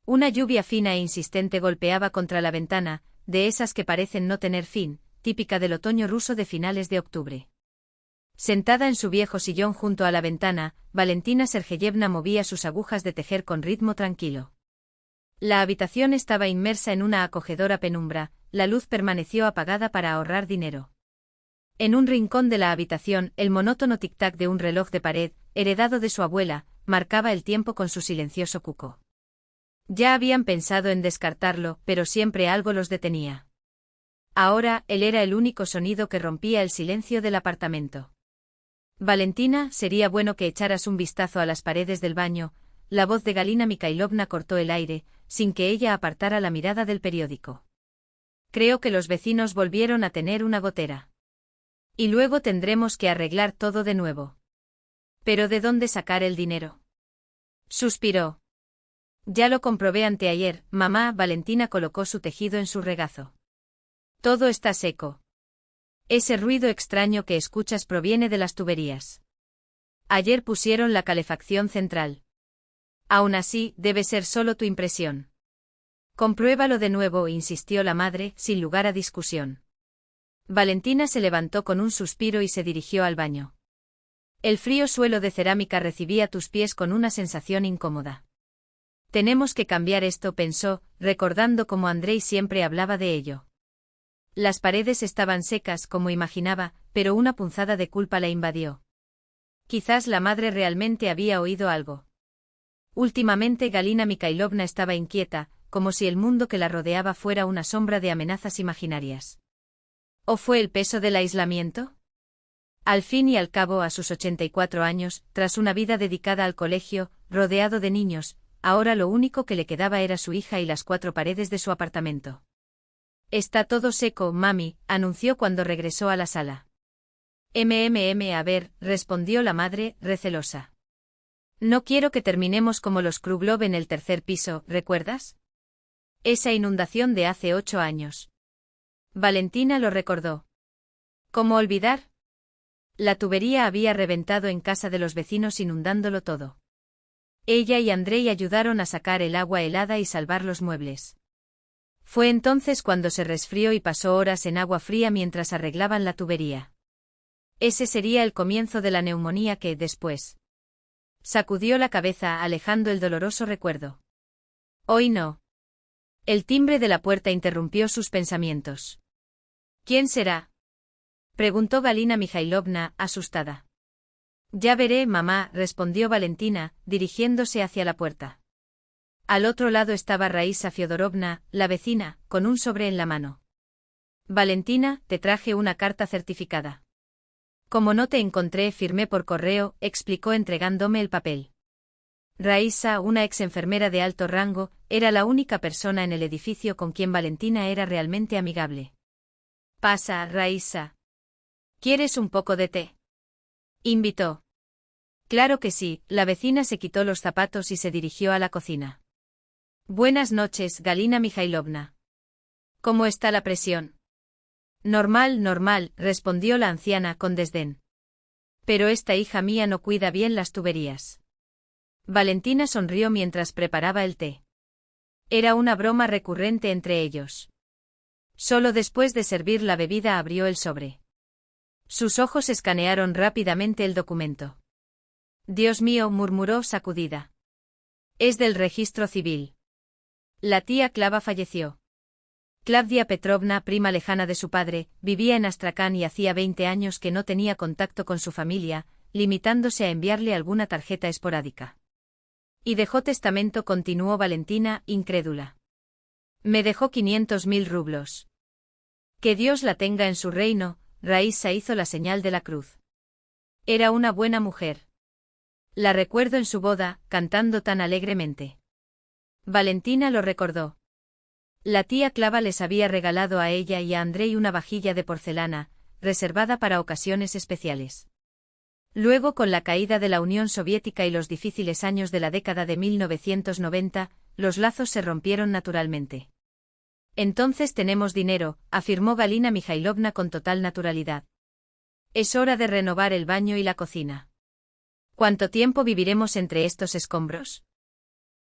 Una lluvia fina e insistente golpeaba contra la ventana, de esas que parecen no tener fin, típica del otoño ruso de finales de octubre. Sentada en su viejo sillón junto a la ventana, Valentina Sergeyevna movía sus agujas de tejer con ritmo tranquilo. La habitación estaba inmersa en una acogedora penumbra, la luz permaneció apagada para ahorrar dinero. En un rincón de la habitación, el monótono tic-tac de un reloj de pared, heredado de su abuela, marcaba el tiempo con su silencioso cuco. Ya habían pensado en descartarlo, pero siempre algo los detenía. Ahora, él era el único sonido que rompía el silencio del apartamento. Valentina, sería bueno que echaras un vistazo a las paredes del baño. La voz de Galina Mikhailovna cortó el aire, sin que ella apartara la mirada del periódico. Creo que los vecinos volvieron a tener una gotera. Y luego tendremos que arreglar todo de nuevo. ¿Pero de dónde sacar el dinero? Suspiró. Ya lo comprobé anteayer, mamá. Valentina colocó su tejido en su regazo. Todo está seco. Ese ruido extraño que escuchas proviene de las tuberías. Ayer pusieron la calefacción central. Aún así, debe ser solo tu impresión. Compruébalo de nuevo, insistió la madre, sin lugar a discusión. Valentina se levantó con un suspiro y se dirigió al baño. El frío suelo de cerámica recibía tus pies con una sensación incómoda. Tenemos que cambiar esto, pensó, recordando cómo Andrei siempre hablaba de ello. Las paredes estaban secas como imaginaba, pero una punzada de culpa la invadió. Quizás la madre realmente había oído algo. Últimamente Galina Mikhailovna estaba inquieta, como si el mundo que la rodeaba fuera una sombra de amenazas imaginarias. ¿O fue el peso del aislamiento? Al fin y al cabo, a sus 84 años, tras una vida dedicada al colegio, rodeado de niños, ahora lo único que le quedaba era su hija y las 4 paredes de su apartamento. Está todo seco, mami, anunció cuando regresó a la sala. A ver, respondió la madre, recelosa. No quiero que terminemos como los Kruglov en el 3er piso, ¿recuerdas? Esa inundación de hace 8 años. Valentina lo recordó. ¿Cómo olvidar? La tubería había reventado en casa de los vecinos inundándolo todo. Ella y Andrei ayudaron a sacar el agua helada y salvar los muebles. Fue entonces cuando se resfrió y pasó horas en agua fría mientras arreglaban la tubería. Ese sería el comienzo de la neumonía que, después. Sacudió la cabeza, alejando el doloroso recuerdo. Hoy no. El timbre de la puerta interrumpió sus pensamientos. ¿Quién será? Preguntó Galina Mikhailovna, asustada. Ya veré, mamá, respondió Valentina, dirigiéndose hacia la puerta. Al otro lado estaba Raisa Fyodorovna, la vecina, con un sobre en la mano. Valentina, te traje una carta certificada. Como no te encontré, firmé por correo, explicó entregándome el papel. Raisa, una ex enfermera de alto rango, era la única persona en el edificio con quien Valentina era realmente amigable. Pasa, Raisa. ¿Quieres un poco de té? Invitó. Claro que sí, la vecina se quitó los zapatos y se dirigió a la cocina. Buenas noches, Galina Mikhailovna. ¿Cómo está la presión? Normal, normal, respondió la anciana con desdén. Pero esta hija mía no cuida bien las tuberías. Valentina sonrió mientras preparaba el té. Era una broma recurrente entre ellos. Solo después de servir la bebida abrió el sobre. Sus ojos escanearon rápidamente el documento. Dios mío, murmuró sacudida. Es del registro civil. La tía Clava falleció. Klavdia Petrovna, prima lejana de su padre, vivía en Astrakán y hacía 20 años que no tenía contacto con su familia, limitándose a enviarle alguna tarjeta esporádica. Y dejó testamento, continuó Valentina, incrédula. Me dejó 500.000 rublos. Que Dios la tenga en su reino. Raisa hizo la señal de la cruz. Era una buena mujer. La recuerdo en su boda, cantando tan alegremente. Valentina lo recordó. La tía Clava les había regalado a ella y a Andrei una vajilla de porcelana, reservada para ocasiones especiales. Luego, con la caída de la Unión Soviética y los difíciles años de la década de 1990, los lazos se rompieron naturalmente. Entonces tenemos dinero, afirmó Galina Mikhailovna con total naturalidad. Es hora de renovar el baño y la cocina. ¿Cuánto tiempo viviremos entre estos escombros?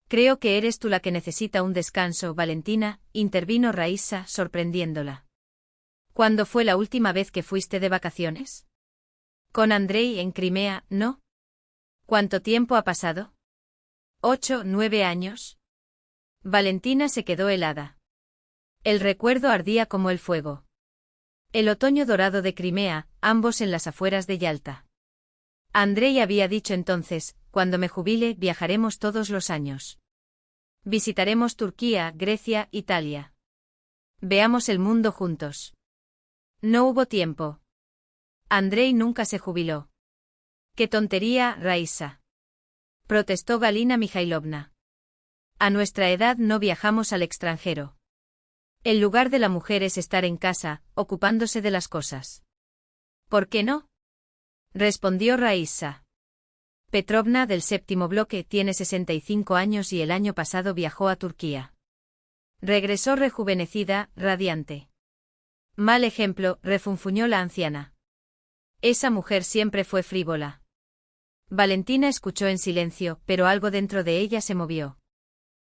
Creo que eres tú la que necesita un descanso, Valentina, intervino Raíssa, sorprendiéndola. ¿Cuándo fue la última vez que fuiste de vacaciones? Con Andrei en Crimea, ¿no? ¿Cuánto tiempo ha pasado? 8, 9 años. Valentina se quedó helada. El recuerdo ardía como el fuego. El otoño dorado de Crimea, ambos en las afueras de Yalta. Andrei había dicho entonces, cuando me jubile viajaremos todos los años. Visitaremos Turquía, Grecia, Italia. Veamos el mundo juntos. No hubo tiempo. Andrei nunca se jubiló. ¡Qué tontería, Raíssa!, protestó Galina Mikhailovna. A nuestra edad no viajamos al extranjero. El lugar de la mujer es estar en casa, ocupándose de las cosas. ¿Por qué no?, respondió Raíssa. Petrovna del séptimo bloque tiene 65 años y el año pasado viajó a Turquía. Regresó rejuvenecida, radiante. Mal ejemplo, refunfuñó la anciana. Esa mujer siempre fue frívola. Valentina escuchó en silencio, pero algo dentro de ella se movió.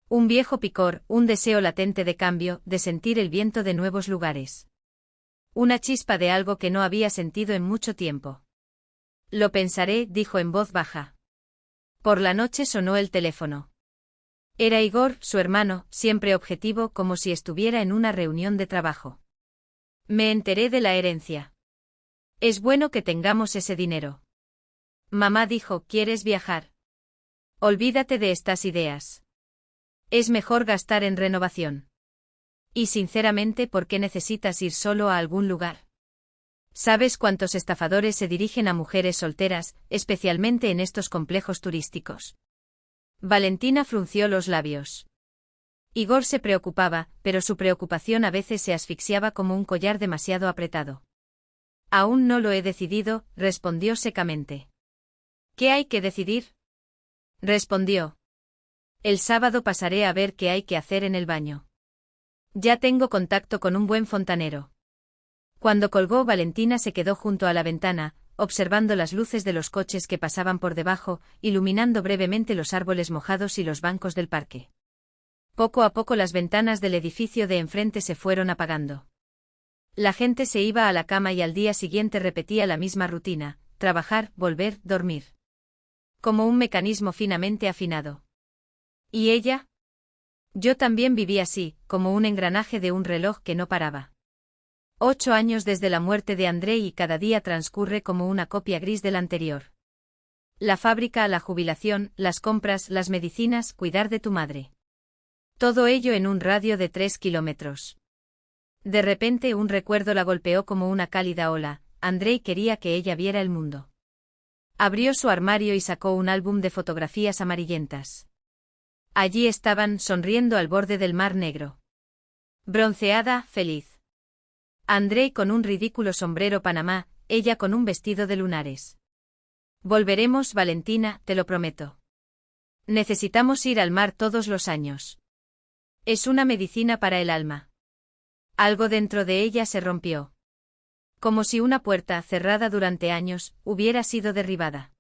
Un viejo picor, un deseo latente de cambio, de sentir el viento de nuevos lugares. Una chispa de algo que no había sentido en mucho tiempo. Lo pensaré, dijo en voz baja. Por la noche sonó el teléfono. Era Igor, su hermano, siempre objetivo como si estuviera en una reunión de trabajo. Me enteré de la herencia. Es bueno que tengamos ese dinero. Mamá dijo, ¿quieres viajar? Olvídate de estas ideas. Es mejor gastar en renovación. Y sinceramente, ¿por qué necesitas ir solo a algún lugar? ¿Sabes cuántos estafadores se dirigen a mujeres solteras, especialmente en estos complejos turísticos? Valentina frunció los labios. Igor se preocupaba, pero su preocupación a veces se asfixiaba como un collar demasiado apretado. Aún no lo he decidido, respondió secamente. ¿Qué hay que decidir? Respondió. El sábado pasaré a ver qué hay que hacer en el baño. Ya tengo contacto con un buen fontanero. Cuando colgó, Valentina se quedó junto a la ventana, observando las luces de los coches que pasaban por debajo, iluminando brevemente los árboles mojados y los bancos del parque. Poco a poco las ventanas del edificio de enfrente se fueron apagando. La gente se iba a la cama y al día siguiente repetía la misma rutina: trabajar, volver, dormir. Como un mecanismo finamente afinado. ¿Y ella? Yo también viví así, como un engranaje de un reloj que no paraba. 8 años desde la muerte de Andrei y cada día transcurre como una copia gris del anterior. La fábrica, la jubilación, las compras, las medicinas, cuidar de tu madre. Todo ello en un radio de 3 kilómetros. De repente un recuerdo la golpeó como una cálida ola. Andrei quería que ella viera el mundo. Abrió su armario y sacó un álbum de fotografías amarillentas. Allí estaban, sonriendo al borde del Mar Negro. Bronceada, feliz. Andrei con un ridículo sombrero panamá, ella con un vestido de lunares. Volveremos, Valentina, te lo prometo. Necesitamos ir al mar todos los años. Es una medicina para el alma. Algo dentro de ella se rompió. Como si una puerta, cerrada durante años, hubiera sido derribada.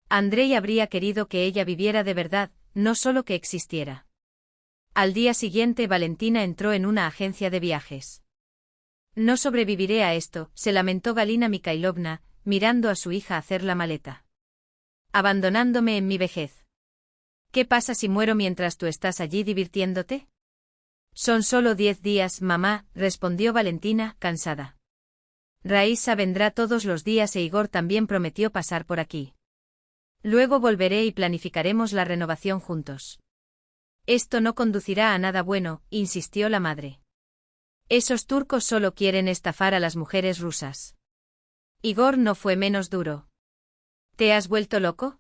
Andrei habría querido que ella viviera de verdad, no solo que existiera. Al día siguiente Valentina entró en una agencia de viajes. No sobreviviré a esto, se lamentó Galina Mikhailovna, mirando a su hija hacer la maleta. Abandonándome en mi vejez. ¿Qué pasa si muero mientras tú estás allí divirtiéndote? Son solo 10 días, mamá, respondió Valentina, cansada. Raíssa vendrá todos los días e Igor también prometió pasar por aquí. Luego volveré y planificaremos la renovación juntos. Esto no conducirá a nada bueno, insistió la madre. Esos turcos solo quieren estafar a las mujeres rusas. Igor no fue menos duro. ¿Te has vuelto loco?,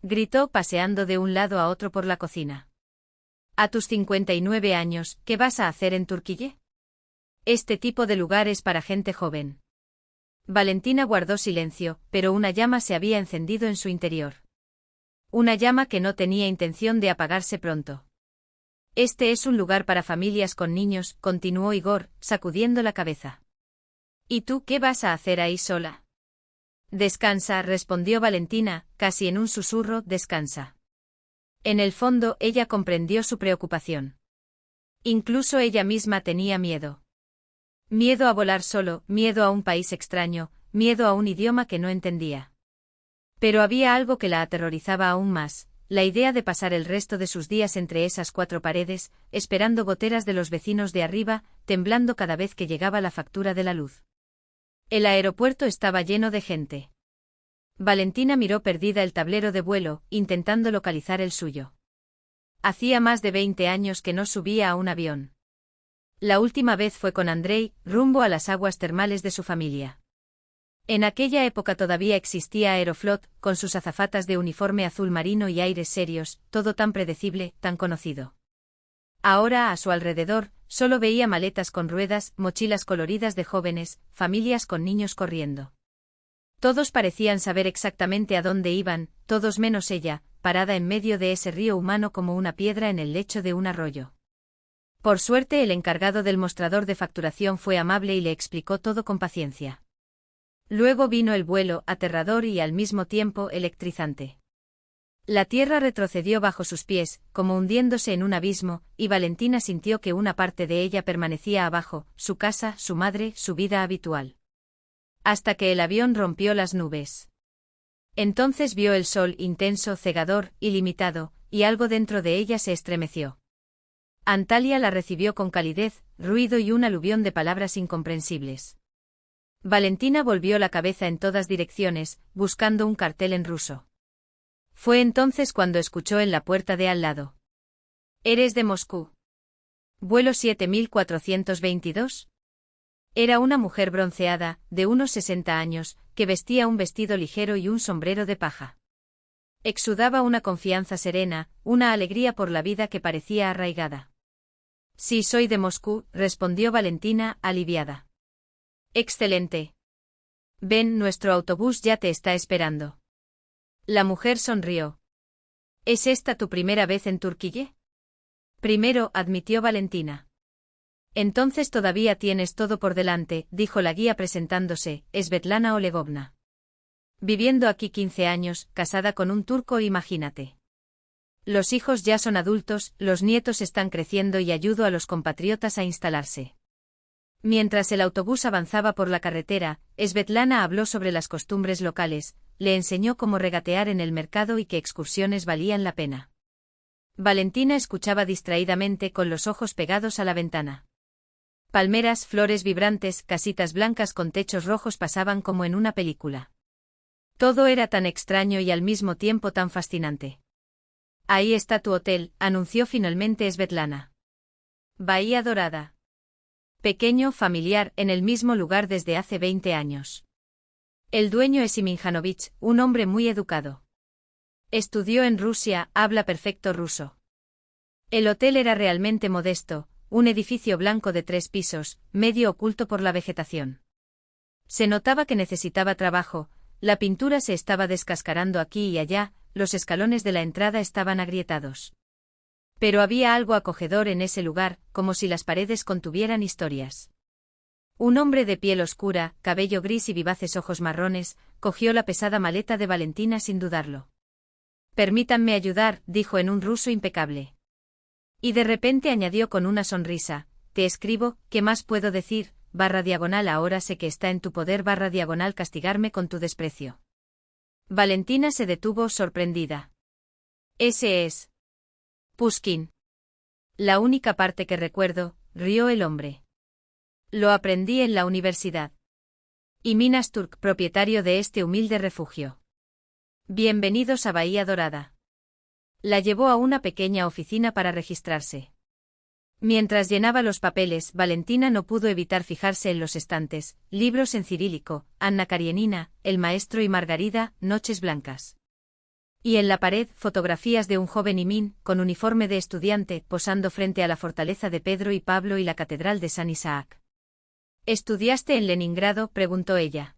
gritó paseando de un lado a otro por la cocina. A tus 59 años, ¿qué vas a hacer en Turquía? Este tipo de lugar es para gente joven. Valentina guardó silencio, pero una llama se había encendido en su interior. Una llama que no tenía intención de apagarse pronto. Este es un lugar para familias con niños, continuó Igor, sacudiendo la cabeza. ¿Y tú qué vas a hacer ahí sola? Descansa, respondió Valentina, casi en un susurro, descansa. En el fondo, ella comprendió su preocupación. Incluso ella misma tenía miedo. Miedo a volar solo, miedo a un país extraño, miedo a un idioma que no entendía. Pero había algo que la aterrorizaba aún más, la idea de pasar el resto de sus días entre esas cuatro paredes, esperando goteras de los vecinos de arriba, temblando cada vez que llegaba la factura de la luz. El aeropuerto estaba lleno de gente. Valentina miró perdida el tablero de vuelo, intentando localizar el suyo. Hacía más de 20 años que no subía a un avión. La última vez fue con Andrei, rumbo a las aguas termales de su familia. En aquella época todavía existía Aeroflot, con sus azafatas de uniforme azul marino y aires serios, todo tan predecible, tan conocido. Ahora, a su alrededor, solo veía maletas con ruedas, mochilas coloridas de jóvenes, familias con niños corriendo. Todos parecían saber exactamente a dónde iban, todos menos ella, parada en medio de ese río humano como una piedra en el lecho de un arroyo. Por suerte, el encargado del mostrador de facturación fue amable y le explicó todo con paciencia. Luego vino el vuelo, aterrador y al mismo tiempo electrizante. La tierra retrocedió bajo sus pies, como hundiéndose en un abismo, y Valentina sintió que una parte de ella permanecía abajo, su casa, su madre, su vida habitual. Hasta que el avión rompió las nubes. Entonces vio el sol intenso, cegador, ilimitado, y algo dentro de ella se estremeció. Antalya la recibió con calidez, ruido y un aluvión de palabras incomprensibles. Valentina volvió la cabeza en todas direcciones, buscando un cartel en ruso. Fue entonces cuando escuchó en la puerta de al lado. ¿Eres de Moscú? ¿Vuelo 7422? Era una mujer bronceada, de unos 60 años, que vestía un vestido ligero y un sombrero de paja. Exudaba una confianza serena, una alegría por la vida que parecía arraigada. Sí, soy de Moscú, respondió Valentina, aliviada. Excelente. Ven, nuestro autobús ya te está esperando. La mujer sonrió. ¿Es esta tu primera vez en Turquía? Primero, admitió Valentina. Entonces todavía tienes todo por delante, dijo la guía presentándose, Svetlana Olegovna. Viviendo aquí 15 años, casada con un turco, imagínate. Los hijos ya son adultos, los nietos están creciendo y ayudo a los compatriotas a instalarse. Mientras el autobús avanzaba por la carretera, Svetlana habló sobre las costumbres locales, le enseñó cómo regatear en el mercado y qué excursiones valían la pena. Valentina escuchaba distraídamente con los ojos pegados a la ventana. Palmeras, flores vibrantes, casitas blancas con techos rojos pasaban como en una película. Todo era tan extraño y al mismo tiempo tan fascinante. Ahí está tu hotel, anunció finalmente Svetlana. Bahía Dorada. Pequeño, familiar, en el mismo lugar desde hace 20 años. El dueño es Iminjanovich, un hombre muy educado. Estudió en Rusia, habla perfecto ruso. El hotel era realmente modesto, un edificio blanco de 3 pisos, medio oculto por la vegetación. Se notaba que necesitaba trabajo, la pintura se estaba descascarando aquí y allá, los escalones de la entrada estaban agrietados. Pero había algo acogedor en ese lugar, como si las paredes contuvieran historias. Un hombre de piel oscura, cabello gris y vivaces ojos marrones, cogió la pesada maleta de Valentina sin dudarlo. Permítanme ayudar, dijo en un ruso impecable. Y de repente añadió con una sonrisa, te escribo, ¿qué más puedo decir? /, ahora sé que está en tu poder / castigarme con tu desprecio. Valentina se detuvo sorprendida. Ese es Pushkin. La única parte que recuerdo, rió el hombre. Lo aprendí en la universidad. Y Minas Turk, propietario de este humilde refugio. Bienvenidos a Bahía Dorada. La llevó a una pequeña oficina para registrarse. Mientras llenaba los papeles, Valentina no pudo evitar fijarse en los estantes, libros en cirílico, Anna Karenina, El maestro y Margarida, Noches blancas. Y en la pared, fotografías de un joven Imin, con uniforme de estudiante, posando frente a la fortaleza de Pedro y Pablo y la catedral de San Isaac. ¿Estudiaste en Leningrado?, preguntó ella.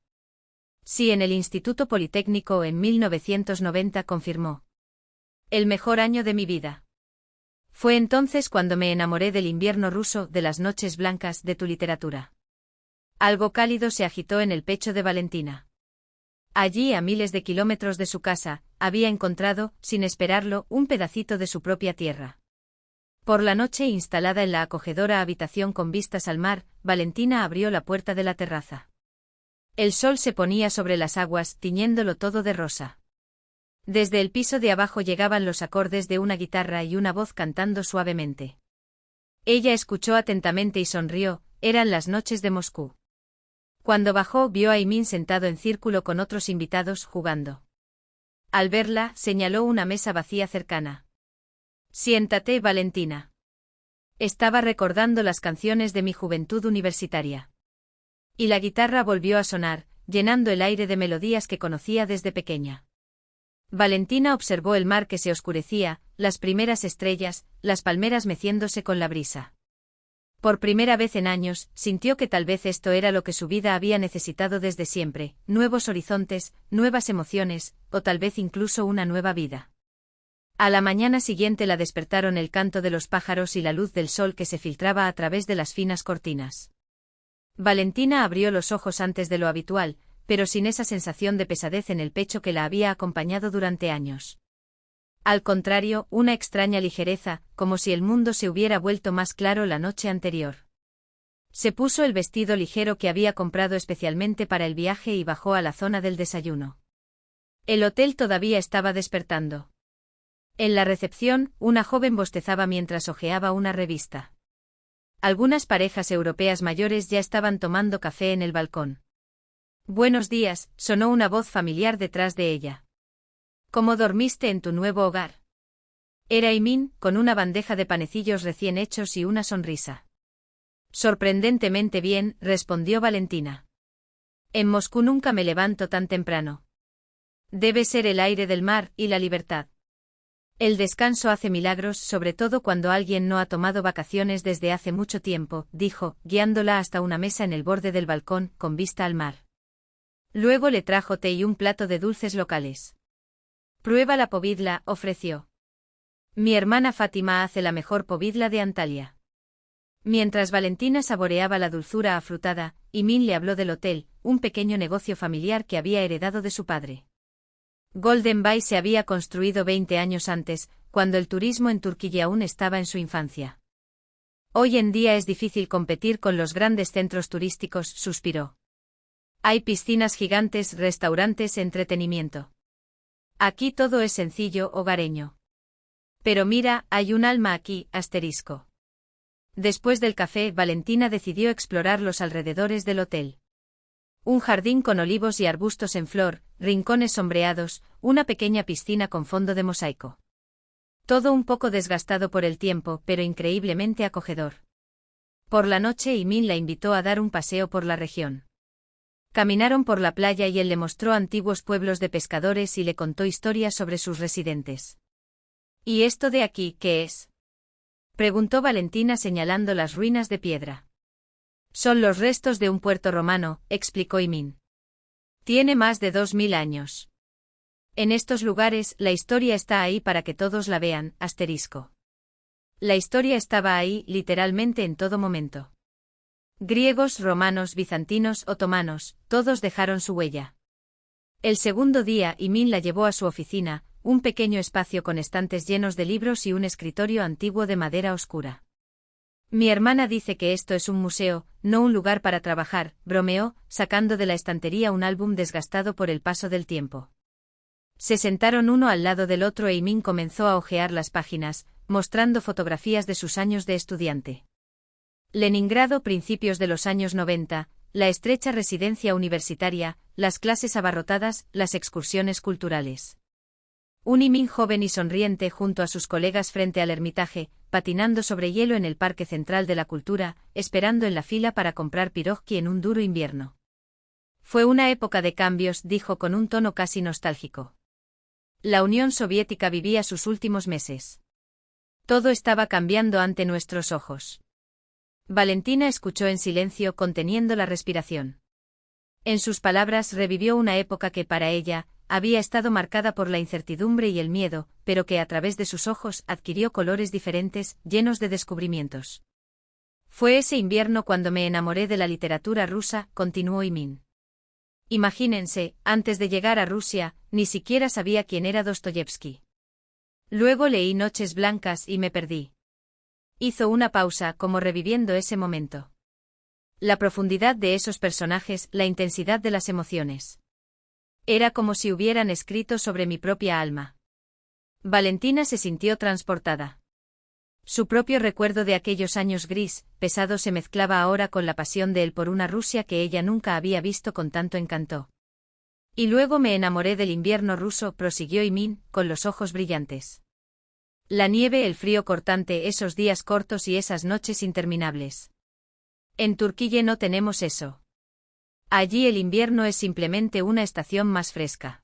Sí, en el Instituto Politécnico en 1990, confirmó. El mejor año de mi vida. Fue entonces cuando me enamoré del invierno ruso, de las noches blancas, de tu literatura. Algo cálido se agitó en el pecho de Valentina. Allí, a miles de kilómetros de su casa, había encontrado, sin esperarlo, un pedacito de su propia tierra. Por la noche, instalada en la acogedora habitación con vistas al mar, Valentina abrió la puerta de la terraza. El sol se ponía sobre las aguas, tiñéndolo todo de rosa. Desde el piso de abajo llegaban los acordes de una guitarra y una voz cantando suavemente. Ella escuchó atentamente y sonrió, eran las noches de Moscú. Cuando bajó, vio a Imin sentado en círculo con otros invitados, jugando. Al verla, señaló una mesa vacía cercana. «Siéntate, Valentina». Estaba recordando las canciones de mi juventud universitaria. Y la guitarra volvió a sonar, llenando el aire de melodías que conocía desde pequeña. Valentina observó el mar que se oscurecía, las primeras estrellas, las palmeras meciéndose con la brisa. Por primera vez en años, sintió que tal vez esto era lo que su vida había necesitado desde siempre, nuevos horizontes, nuevas emociones, o tal vez incluso una nueva vida. A la mañana siguiente la despertaron el canto de los pájaros y la luz del sol que se filtraba a través de las finas cortinas. Valentina abrió los ojos antes de lo habitual, pero sin esa sensación de pesadez en el pecho que la había acompañado durante años. Al contrario, una extraña ligereza, como si el mundo se hubiera vuelto más claro la noche anterior. Se puso el vestido ligero que había comprado especialmente para el viaje y bajó a la zona del desayuno. El hotel todavía estaba despertando. En la recepción, una joven bostezaba mientras hojeaba una revista. Algunas parejas europeas mayores ya estaban tomando café en el balcón. «Buenos días», sonó una voz familiar detrás de ella. «¿Cómo dormiste en tu nuevo hogar?» Era Imin, con una bandeja de panecillos recién hechos y una sonrisa. «Sorprendentemente bien», respondió Valentina. «En Moscú nunca me levanto tan temprano. Debe ser el aire del mar y la libertad. El descanso hace milagros, sobre todo cuando alguien no ha tomado vacaciones desde hace mucho tiempo», dijo, guiándola hasta una mesa en el borde del balcón, con vista al mar. Luego le trajo té y un plato de dulces locales. «Prueba la povidla», ofreció. «Mi hermana Fátima hace la mejor povidla de Antalya». Mientras Valentina saboreaba la dulzura afrutada, Imin le habló del hotel, un pequeño negocio familiar que había heredado de su padre. Golden Bay se había construido 20 años antes, cuando el turismo en Turquía aún estaba en su infancia. «Hoy en día es difícil competir con los grandes centros turísticos», suspiró. «Hay piscinas gigantes, restaurantes, entretenimiento. Aquí todo es sencillo, hogareño. Pero mira, hay un alma aquí, asterisco». Después del café, Valentina decidió explorar los alrededores del hotel. Un jardín con olivos y arbustos en flor, rincones sombreados, una pequeña piscina con fondo de mosaico. Todo un poco desgastado por el tiempo, pero increíblemente acogedor. Por la noche, Imin la invitó a dar un paseo por la región. Caminaron por la playa y él le mostró antiguos pueblos de pescadores y le contó historias sobre sus residentes. «¿Y esto de aquí, qué es?», preguntó Valentina señalando las ruinas de piedra. «Son los restos de un puerto romano», explicó Imin. «Tiene más de 2000 años. En estos lugares, la historia está ahí para que todos la vean, asterisco». La historia estaba ahí, literalmente en todo momento. Griegos, romanos, bizantinos, otomanos, todos dejaron su huella. El segundo día, Imin la llevó a su oficina, un pequeño espacio con estantes llenos de libros y un escritorio antiguo de madera oscura. «Mi hermana dice que esto es un museo, no un lugar para trabajar», bromeó, sacando de la estantería un álbum desgastado por el paso del tiempo. Se sentaron uno al lado del otro e Imin comenzó a hojear las páginas, mostrando fotografías de sus años de estudiante. Leningrado, principios de los años 90, la estrecha residencia universitaria, las clases abarrotadas, las excursiones culturales. Un Imin joven y sonriente junto a sus colegas frente al Ermitaje, patinando sobre hielo en el Parque Central de la Cultura, esperando en la fila para comprar pirojki en un duro invierno. «Fue una época de cambios», dijo con un tono casi nostálgico. La Unión Soviética vivía sus últimos meses. Todo estaba cambiando ante nuestros ojos. Valentina escuchó en silencio, conteniendo la respiración. En sus palabras revivió una época que para ella había estado marcada por la incertidumbre y el miedo, pero que a través de sus ojos adquirió colores diferentes, llenos de descubrimientos. «Fue ese invierno cuando me enamoré de la literatura rusa», continuó Imin. Imagínense, antes de llegar a Rusia, ni siquiera sabía quién era Dostoyevski. Luego leí Noches Blancas y me perdí. Hizo una pausa, como reviviendo ese momento. La profundidad de esos personajes, la intensidad de las emociones. Era como si hubieran escrito sobre mi propia alma. Valentina se sintió transportada. Su propio recuerdo de aquellos años gris, pesado se mezclaba ahora con la pasión de él por una Rusia que ella nunca había visto con tanto encanto. Y luego me enamoré del invierno ruso, prosiguió Imin, con los ojos brillantes. La nieve, el frío cortante, esos días cortos y esas noches interminables. En Turquía no tenemos eso. Allí el invierno es simplemente una estación más fresca.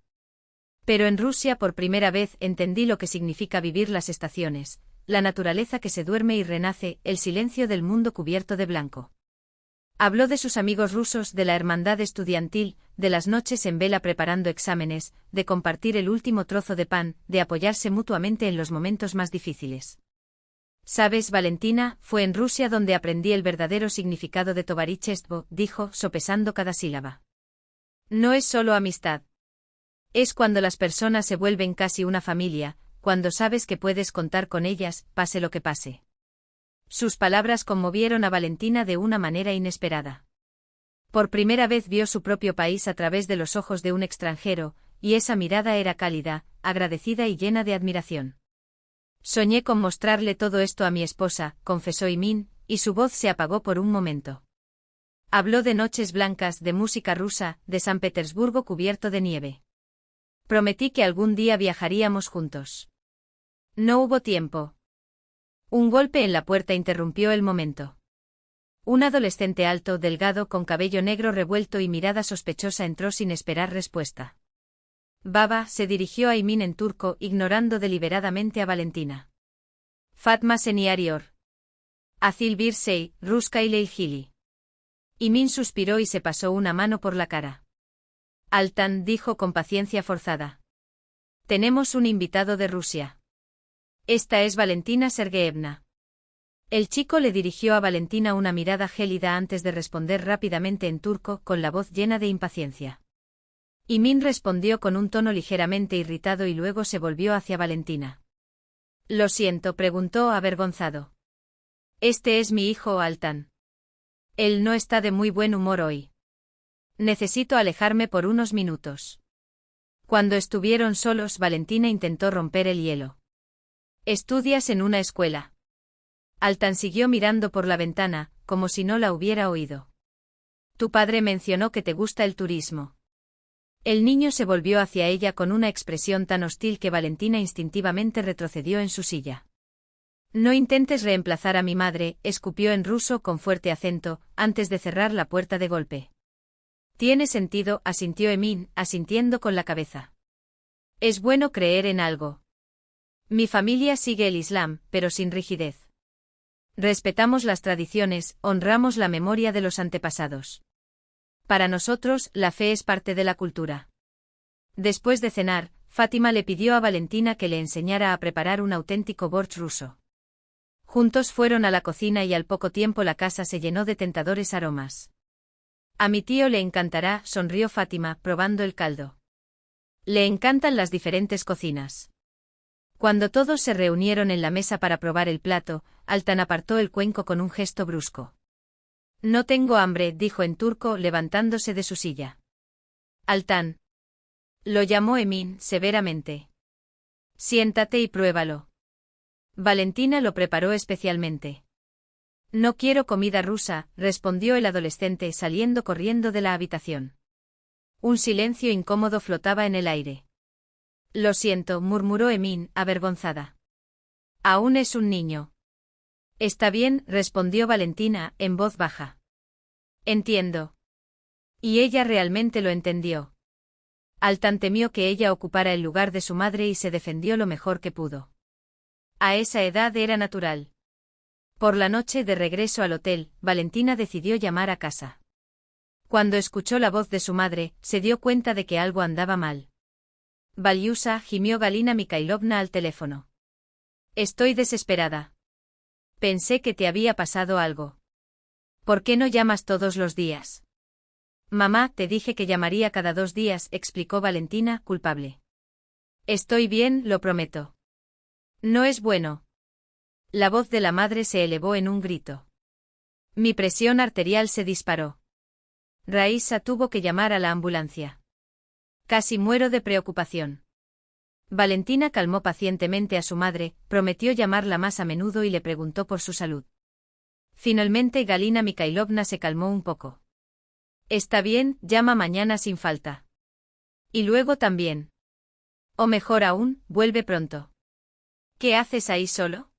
Pero en Rusia por primera vez entendí lo que significa vivir las estaciones. La naturaleza que se duerme y renace, el silencio del mundo cubierto de blanco. Habló de sus amigos rusos, de la hermandad estudiantil, de las noches en vela preparando exámenes, de compartir el último trozo de pan, de apoyarse mutuamente en los momentos más difíciles. ¿Sabes, Valentina? Fue en Rusia donde aprendí el verdadero significado de tovarichestvo, dijo, sopesando cada sílaba. No es solo amistad. Es cuando las personas se vuelven casi una familia, cuando sabes que puedes contar con ellas, pase lo que pase. Sus palabras conmovieron a Valentina de una manera inesperada. Por primera vez vio su propio país a través de los ojos de un extranjero, y esa mirada era cálida, agradecida y llena de admiración. Soñé con mostrarle todo esto a mi esposa, confesó Imin, y su voz se apagó por un momento. Habló de noches blancas, de música rusa, de San Petersburgo cubierto de nieve. Prometí que algún día viajaríamos juntos. No hubo tiempo. Un golpe en la puerta interrumpió el momento. Un adolescente alto, delgado, con cabello negro revuelto y mirada sospechosa entró sin esperar respuesta. Baba, se dirigió a Imin en turco, ignorando deliberadamente a Valentina. Fatma Seniarior. Azil Birsey, Ruska Ilgili. Imin suspiró y se pasó una mano por la cara. Altan, dijo con paciencia forzada. Tenemos un invitado de Rusia. Esta es Valentina Sergeyevna. El chico le dirigió a Valentina una mirada gélida antes de responder rápidamente en turco, con la voz llena de impaciencia. Imin respondió con un tono ligeramente irritado y luego se volvió hacia Valentina. «Lo siento», preguntó avergonzado. «Este es mi hijo Altan. Él no está de muy buen humor hoy. Necesito alejarme por unos minutos». Cuando estuvieron solos, Valentina intentó romper el hielo. «¿Estudias en una escuela?» Altan siguió mirando por la ventana, como si no la hubiera oído. «Tu padre mencionó que te gusta el turismo». El niño se volvió hacia ella con una expresión tan hostil que Valentina instintivamente retrocedió en su silla. «No intentes reemplazar a mi madre», escupió en ruso con fuerte acento, antes de cerrar la puerta de golpe. «Tiene sentido», asintió Emin, asintiendo con la cabeza. «Es bueno creer en algo. Mi familia sigue el Islam, pero sin rigidez. Respetamos las tradiciones, honramos la memoria de los antepasados. Para nosotros, la fe es parte de la cultura». Después de cenar, Fátima le pidió a Valentina que le enseñara a preparar un auténtico borsch ruso. Juntos fueron a la cocina y al poco tiempo la casa se llenó de tentadores aromas. «A mi tío le encantará», sonrió Fátima, probando el caldo. «Le encantan las diferentes cocinas». Cuando todos se reunieron en la mesa para probar el plato, Altan apartó el cuenco con un gesto brusco. «No tengo hambre», dijo en turco, levantándose de su silla. «Altan», lo llamó Emin, severamente. «Siéntate y pruébalo». Valentina lo preparó especialmente. «No quiero comida rusa», respondió el adolescente saliendo corriendo de la habitación. Un silencio incómodo flotaba en el aire. «Lo siento», murmuró Emin, avergonzada. «Aún es un niño». «Está bien», respondió Valentina, en voz baja. «Entiendo». Y ella realmente lo entendió. Altan temió que ella ocupara el lugar de su madre y se defendió lo mejor que pudo. A esa edad era natural. Por la noche de regreso al hotel, Valentina decidió llamar a casa. Cuando escuchó la voz de su madre, se dio cuenta de que algo andaba mal. «Valiusa», gimió Galina Mikhailovna al teléfono. «Estoy desesperada. Pensé que te había pasado algo. ¿Por qué no llamas todos los días? Mamá, te dije que llamaría cada 2 días, explicó Valentina, culpable. Estoy bien, lo prometo. No es bueno. La voz de la madre se elevó en un grito. Mi presión arterial se disparó. Raíssa tuvo que llamar a la ambulancia. Casi muero de preocupación. Valentina calmó pacientemente a su madre, prometió llamarla más a menudo y le preguntó por su salud. Finalmente Galina Mikhailovna se calmó un poco. Está bien, llama mañana sin falta. Y luego también. O mejor aún, vuelve pronto. ¿Qué haces ahí solo?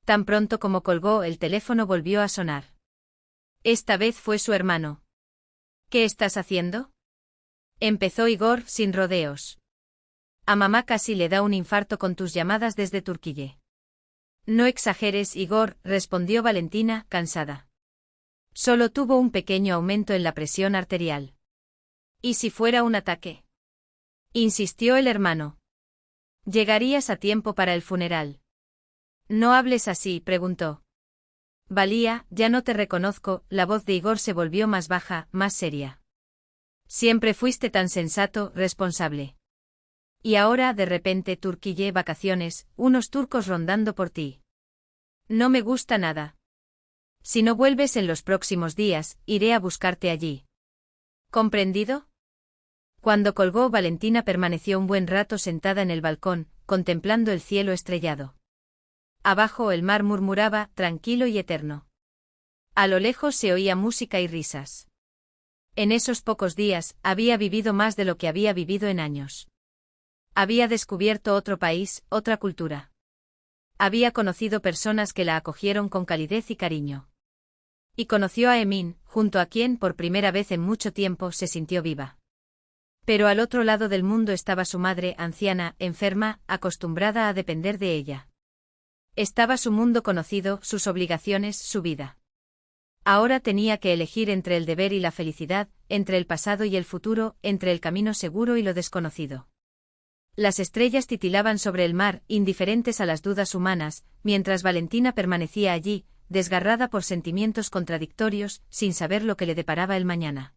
Tan pronto como colgó, el teléfono volvió a sonar. Esta vez fue su hermano. ¿Qué estás haciendo? Empezó Igor, sin rodeos. A mamá casi le da un infarto con tus llamadas desde Turquille. No exageres, Igor, respondió Valentina, cansada. Solo tuvo un pequeño aumento en la presión arterial. ¿Y si fuera un ataque? Insistió el hermano. Llegarías a tiempo para el funeral. No hables así, preguntó. Valía, ya no te reconozco, la voz de Igor se volvió más baja, más seria. Siempre fuiste tan sensato, responsable. Y ahora, de repente, Turquille, vacaciones, unos turcos rondando por ti. No me gusta nada. Si no vuelves en los próximos días, iré a buscarte allí. ¿Comprendido? Cuando colgó, Valentina permaneció un buen rato sentada en el balcón, contemplando el cielo estrellado. Abajo el mar murmuraba, tranquilo y eterno. A lo lejos se oía música y risas. En esos pocos días, había vivido más de lo que había vivido en años. Había descubierto otro país, otra cultura. Había conocido personas que la acogieron con calidez y cariño. Y conoció a Emin, junto a quien por primera vez en mucho tiempo se sintió viva. Pero al otro lado del mundo estaba su madre, anciana, enferma, acostumbrada a depender de ella. Estaba su mundo conocido, sus obligaciones, su vida. Ahora tenía que elegir entre el deber y la felicidad, entre el pasado y el futuro, entre el camino seguro y lo desconocido. Las estrellas titilaban sobre el mar, indiferentes a las dudas humanas, mientras Valentina permanecía allí, desgarrada por sentimientos contradictorios, sin saber lo que le deparaba el mañana.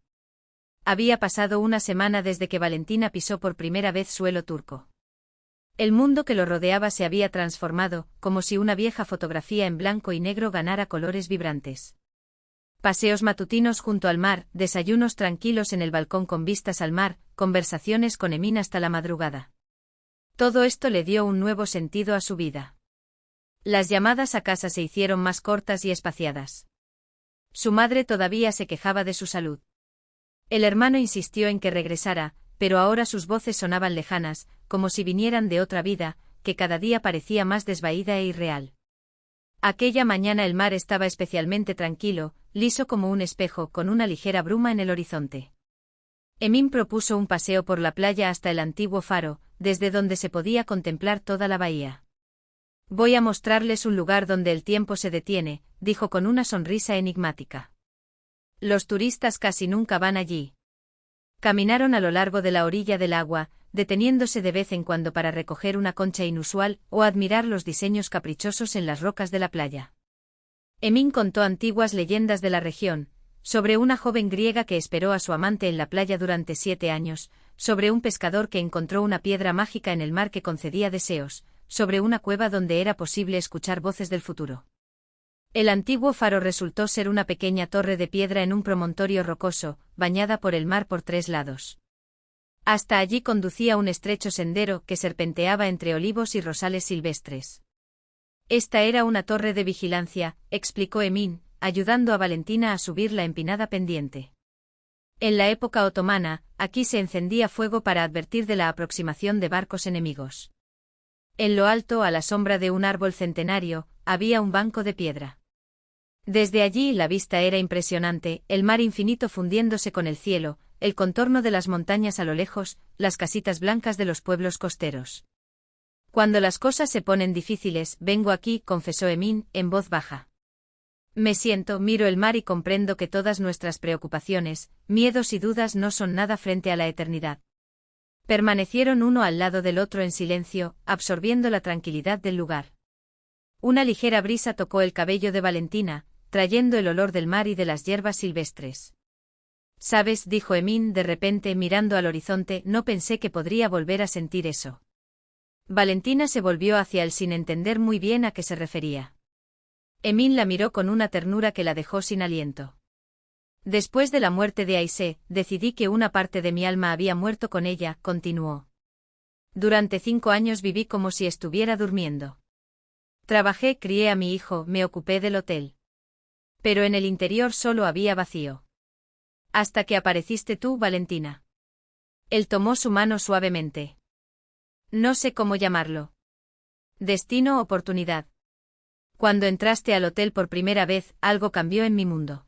Había pasado una semana desde que Valentina pisó por primera vez suelo turco. El mundo que lo rodeaba se había transformado, como si una vieja fotografía en blanco y negro ganara colores vibrantes. Paseos matutinos junto al mar, desayunos tranquilos en el balcón con vistas al mar, conversaciones con Emin hasta la madrugada. Todo esto le dio un nuevo sentido a su vida. Las llamadas a casa se hicieron más cortas y espaciadas. Su madre todavía se quejaba de su salud. El hermano insistió en que regresara, pero ahora sus voces sonaban lejanas, como si vinieran de otra vida, que cada día parecía más desvaída e irreal. Aquella mañana el mar estaba especialmente tranquilo, liso como un espejo, con una ligera bruma en el horizonte. Emin propuso un paseo por la playa hasta el antiguo faro, desde donde se podía contemplar toda la bahía. Voy a mostrarles un lugar donde el tiempo se detiene, dijo con una sonrisa enigmática. Los turistas casi nunca van allí. Caminaron a lo largo de la orilla del agua, deteniéndose de vez en cuando para recoger una concha inusual o admirar los diseños caprichosos en las rocas de la playa. Emin contó antiguas leyendas de la región, sobre una joven griega que esperó a su amante en la playa durante 7 años, sobre un pescador que encontró una piedra mágica en el mar que concedía deseos, sobre una cueva donde era posible escuchar voces del futuro. El antiguo faro resultó ser una pequeña torre de piedra en un promontorio rocoso, bañada por el mar por 3 lados. Hasta allí conducía un estrecho sendero que serpenteaba entre olivos y rosales silvestres. Esta era una torre de vigilancia, explicó Emin, ayudando a Valentina a subir la empinada pendiente. En la época otomana, aquí se encendía fuego para advertir de la aproximación de barcos enemigos. En lo alto, a la sombra de un árbol centenario, había un banco de piedra. Desde allí la vista era impresionante, el mar infinito fundiéndose con el cielo, el contorno de las montañas a lo lejos, las casitas blancas de los pueblos costeros. Cuando las cosas se ponen difíciles, vengo aquí, confesó Emin, en voz baja. Me siento, miro el mar y comprendo que todas nuestras preocupaciones, miedos y dudas no son nada frente a la eternidad. Permanecieron uno al lado del otro en silencio, absorbiendo la tranquilidad del lugar. Una ligera brisa tocó el cabello de Valentina, trayendo el olor del mar y de las hierbas silvestres. Sabes, dijo Emin de repente mirando al horizonte, no pensé que podría volver a sentir eso. Valentina se volvió hacia él sin entender muy bien a qué se refería. Emin la miró con una ternura que la dejó sin aliento. Después de la muerte de Aisé, decidí que una parte de mi alma había muerto con ella, continuó. Durante 5 años viví como si estuviera durmiendo. Trabajé, crié a mi hijo, me ocupé del hotel. Pero en el interior solo había vacío. Hasta que apareciste tú, Valentina. Él tomó su mano suavemente. No sé cómo llamarlo. Destino, oportunidad. Cuando entraste al hotel por primera vez, algo cambió en mi mundo.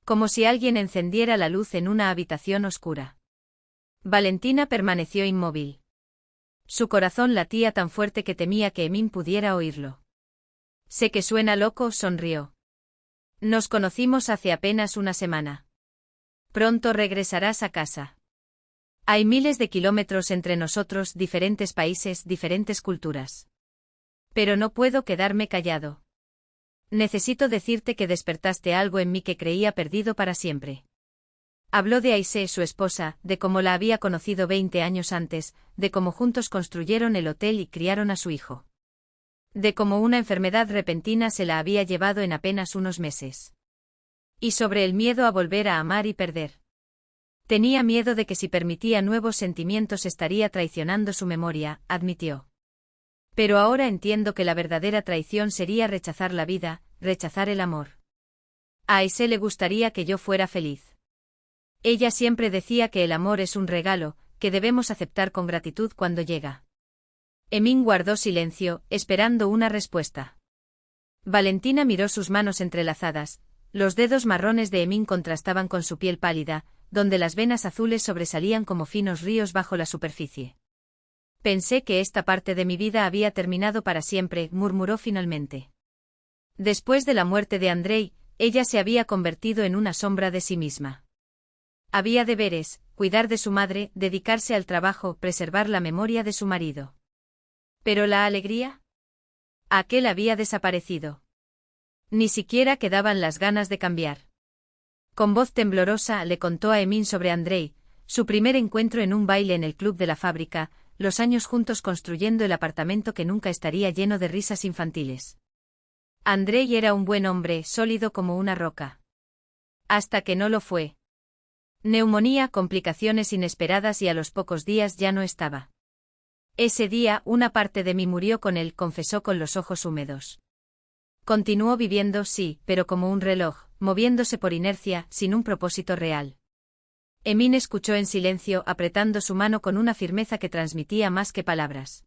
Como si alguien encendiera la luz en una habitación oscura. Valentina permaneció inmóvil. Su corazón latía tan fuerte que temía que Emin pudiera oírlo. Sé que suena loco, sonrió. Nos conocimos hace apenas una semana. Pronto regresarás a casa. Hay miles de kilómetros entre nosotros, diferentes países, diferentes culturas. Pero no puedo quedarme callado. Necesito decirte que despertaste algo en mí que creía perdido para siempre. Habló de Aisé, su esposa, de cómo la había conocido 20 años antes, de cómo juntos construyeron el hotel y criaron a su hijo. De cómo una enfermedad repentina se la había llevado en apenas unos meses. Y sobre el miedo a volver a amar y perder. Tenía miedo de que si permitía nuevos sentimientos estaría traicionando su memoria, admitió. Pero ahora entiendo que la verdadera traición sería rechazar la vida, rechazar el amor. A Aisé le gustaría que yo fuera feliz. Ella siempre decía que el amor es un regalo, que debemos aceptar con gratitud cuando llega. Emin guardó silencio, esperando una respuesta. Valentina miró sus manos entrelazadas, los dedos marrones de Emin contrastaban con su piel pálida, donde las venas azules sobresalían como finos ríos bajo la superficie. Pensé que esta parte de mi vida había terminado para siempre, murmuró finalmente. Después de la muerte de Andrei, ella se había convertido en una sombra de sí misma. Había deberes, cuidar de su madre, dedicarse al trabajo, preservar la memoria de su marido. ¿Pero la alegría? Aquel había desaparecido. Ni siquiera quedaban las ganas de cambiar. Con voz temblorosa le contó a Emin sobre Andrei, su primer encuentro en un baile en el club de la fábrica, los años juntos construyendo el apartamento que nunca estaría lleno de risas infantiles. Andrei era un buen hombre, sólido como una roca. Hasta que no lo fue. Neumonía, complicaciones inesperadas y a los pocos días ya no estaba. Ese día, una parte de mí murió con él, confesó con los ojos húmedos. Continuó viviendo, sí, pero como un reloj, moviéndose por inercia, sin un propósito real. Emin escuchó en silencio, apretando su mano con una firmeza que transmitía más que palabras.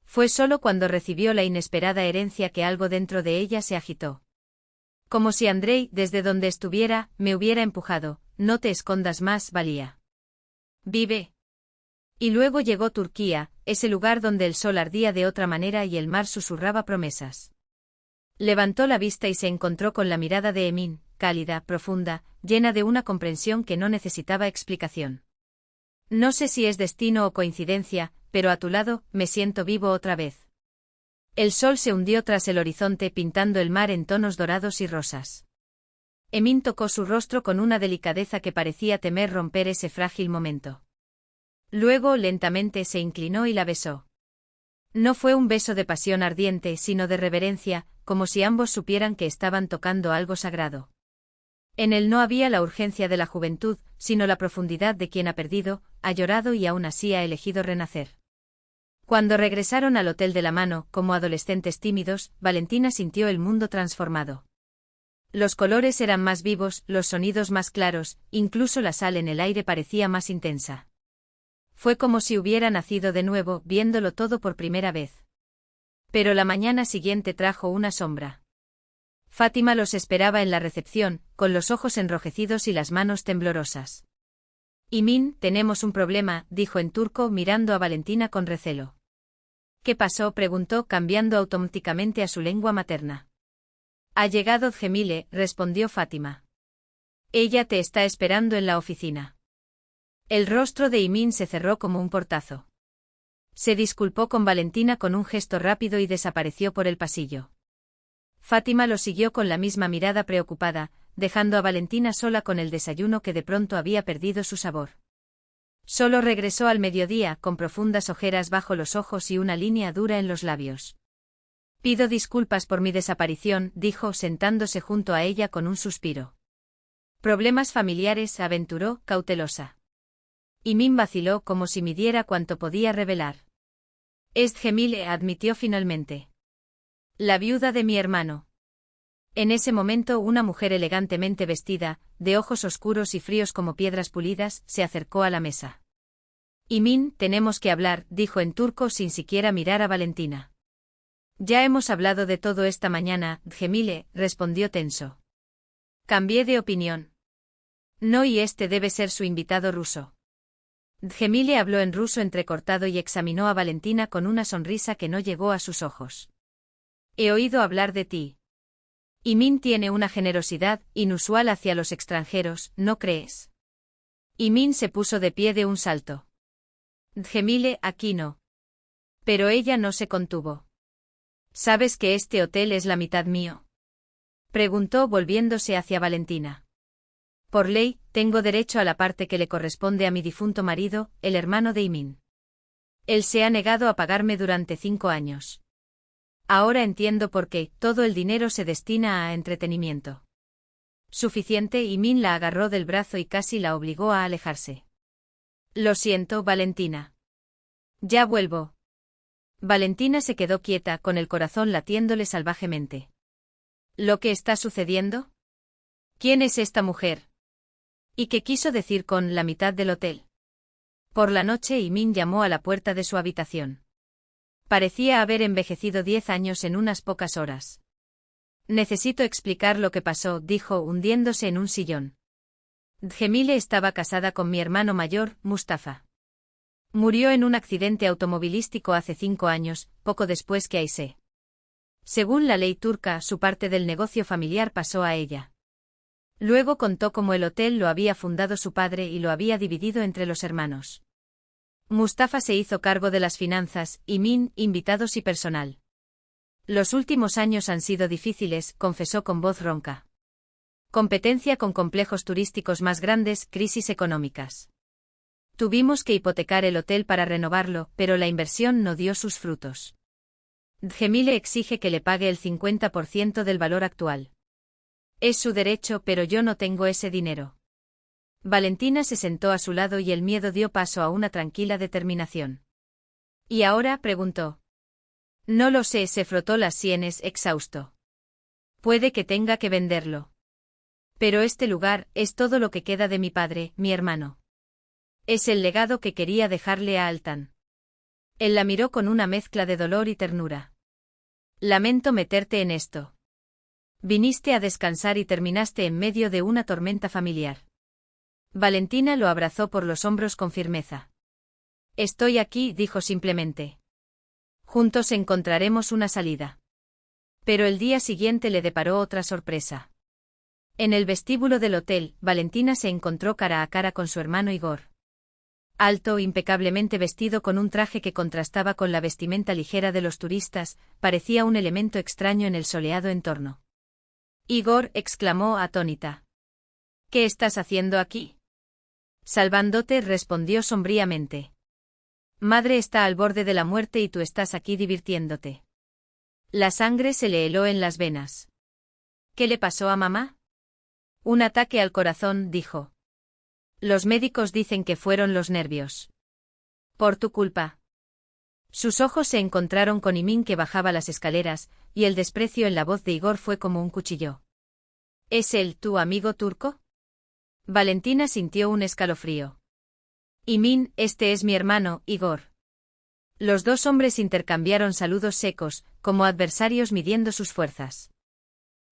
Fue solo cuando recibió la inesperada herencia que algo dentro de ella se agitó. Como si Andrei, desde donde estuviera, me hubiera empujado. No te escondas más, Valía. Vive. Y luego llegó Turquía, ese lugar donde el sol ardía de otra manera y el mar susurraba promesas. Levantó la vista y se encontró con la mirada de Emin, cálida, profunda, llena de una comprensión que no necesitaba explicación. No sé si es destino o coincidencia, pero a tu lado, me siento vivo otra vez. El sol se hundió tras el horizonte pintando el mar en tonos dorados y rosas. Emin tocó su rostro con una delicadeza que parecía temer romper ese frágil momento. Luego lentamente se inclinó y la besó. No fue un beso de pasión ardiente, sino de reverencia, como si ambos supieran que estaban tocando algo sagrado. En él no había la urgencia de la juventud, sino la profundidad de quien ha perdido, ha llorado y aún así ha elegido renacer. Cuando regresaron al hotel de la mano, como adolescentes tímidos, Valentina sintió el mundo transformado. Los colores eran más vivos, los sonidos más claros, incluso la sal en el aire parecía más intensa. Fue como si hubiera nacido de nuevo, viéndolo todo por primera vez. Pero la mañana siguiente trajo una sombra. Fátima los esperaba en la recepción, con los ojos enrojecidos y las manos temblorosas. Emin, tenemos un problema, dijo en turco mirando a Valentina con recelo. ¿Qué pasó?, preguntó cambiando automáticamente a su lengua materna. Ha llegado Cemile, respondió Fátima. Ella te está esperando en la oficina. El rostro de Emin se cerró como un portazo. Se disculpó con Valentina con un gesto rápido y desapareció por el pasillo. Fátima lo siguió con la misma mirada preocupada, dejando a Valentina sola con el desayuno que de pronto había perdido su sabor. Solo regresó al mediodía, con profundas ojeras bajo los ojos y una línea dura en los labios. Pido disculpas por mi desaparición, dijo, sentándose junto a ella con un suspiro. Problemas familiares, aventuró, cautelosa. Min vaciló como si midiera cuánto podía revelar. Gemile, admitió finalmente. La viuda de mi hermano. En ese momento una mujer elegantemente vestida, de ojos oscuros y fríos como piedras pulidas, se acercó a la mesa. Min, tenemos que hablar, dijo en turco sin siquiera mirar a Valentina. Ya hemos hablado de todo esta mañana, Gemile, respondió tenso. Cambié de opinión. No, y este debe ser su invitado ruso. Gemile habló en ruso entrecortado y examinó a Valentina con una sonrisa que no llegó a sus ojos. He oído hablar de ti. Min tiene una generosidad inusual hacia los extranjeros, ¿no crees? Min se puso de pie de un salto. Gemile, aquí no. Pero ella no se contuvo. ¿Sabes que este hotel es la mitad mío? Preguntó volviéndose hacia Valentina. Por ley, tengo derecho a la parte que le corresponde a mi difunto marido, el hermano de Min. Él se ha negado a pagarme durante 5 años. Ahora entiendo por qué todo el dinero se destina a entretenimiento. Suficiente. Min la agarró del brazo y casi la obligó a alejarse. Lo siento, Valentina. Ya vuelvo. Valentina se quedó quieta, con el corazón latiéndole salvajemente. ¿Lo que está sucediendo? ¿Quién es esta mujer? ¿Y qué quiso decir con la mitad del hotel? Por la noche Min llamó a la puerta de su habitación. Parecía haber envejecido 10 años en unas pocas horas. Necesito explicar lo que pasó, dijo, hundiéndose en un sillón. Gemile estaba casada con mi hermano mayor, Mustafa. Murió en un accidente automovilístico hace 5 años, poco después que Ayse. Según la ley turca, su parte del negocio familiar pasó a ella. Luego contó cómo el hotel lo había fundado su padre y lo había dividido entre los hermanos. Mustafa se hizo cargo de las finanzas, y Min, invitados y personal. Los últimos años han sido difíciles, confesó con voz ronca. Competencia con complejos turísticos más grandes, crisis económicas. Tuvimos que hipotecar el hotel para renovarlo, pero la inversión no dio sus frutos. Gemile exige que le pague el 50% del valor actual. Es su derecho, pero yo no tengo ese dinero. Valentina se sentó a su lado y el miedo dio paso a una tranquila determinación. ¿Y ahora?, preguntó. No lo sé, se frotó las sienes, exhausto. Puede que tenga que venderlo. Pero este lugar es todo lo que queda de mi padre, mi hermano. Es el legado que quería dejarle a Altan. Él la miró con una mezcla de dolor y ternura. Lamento meterte en esto. Viniste a descansar y terminaste en medio de una tormenta familiar. Valentina lo abrazó por los hombros con firmeza. Estoy aquí, dijo simplemente. Juntos encontraremos una salida. Pero el día siguiente le deparó otra sorpresa. En el vestíbulo del hotel, Valentina se encontró cara a cara con su hermano Igor. Alto, impecablemente vestido con un traje que contrastaba con la vestimenta ligera de los turistas, parecía un elemento extraño en el soleado entorno. Igor, exclamó atónita. ¿Qué estás haciendo aquí? Salvándote, respondió sombríamente. Madre está al borde de la muerte y tú estás aquí divirtiéndote. La sangre se le heló en las venas. ¿Qué le pasó a mamá? Un ataque al corazón, dijo. Los médicos dicen que fueron los nervios. Por tu culpa. Sus ojos se encontraron con Min, que bajaba las escaleras, y el desprecio en la voz de Igor fue como un cuchillo. ¿Es él tu amigo turco? Valentina sintió un escalofrío. Min, este es mi hermano, Igor. Los dos hombres intercambiaron saludos secos, como adversarios midiendo sus fuerzas.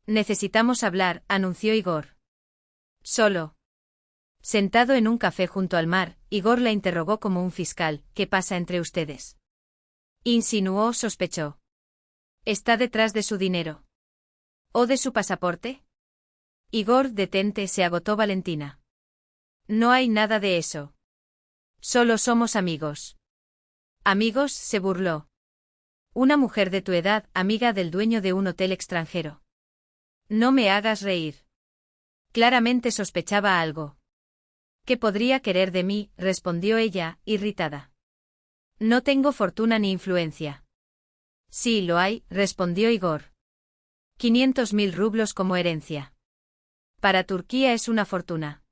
Necesitamos hablar, anunció Igor. Solo. Sentado en un café junto al mar, Igor la interrogó como un fiscal. ¿Qué pasa entre ustedes? Insinuó, sospechó. ¿Está detrás de su dinero? ¿O de su pasaporte? Igor, detente, se agotó Valentina. No hay nada de eso. Solo somos amigos. ¿Amigos?, se burló. Una mujer de tu edad, amiga del dueño de un hotel extranjero. No me hagas reír. Claramente sospechaba algo. ¿Qué podría querer de mí?, respondió ella, irritada. No tengo fortuna ni influencia. Sí, lo hay, respondió Igor. 500.000 rublos como herencia. Para Turquía es una fortuna.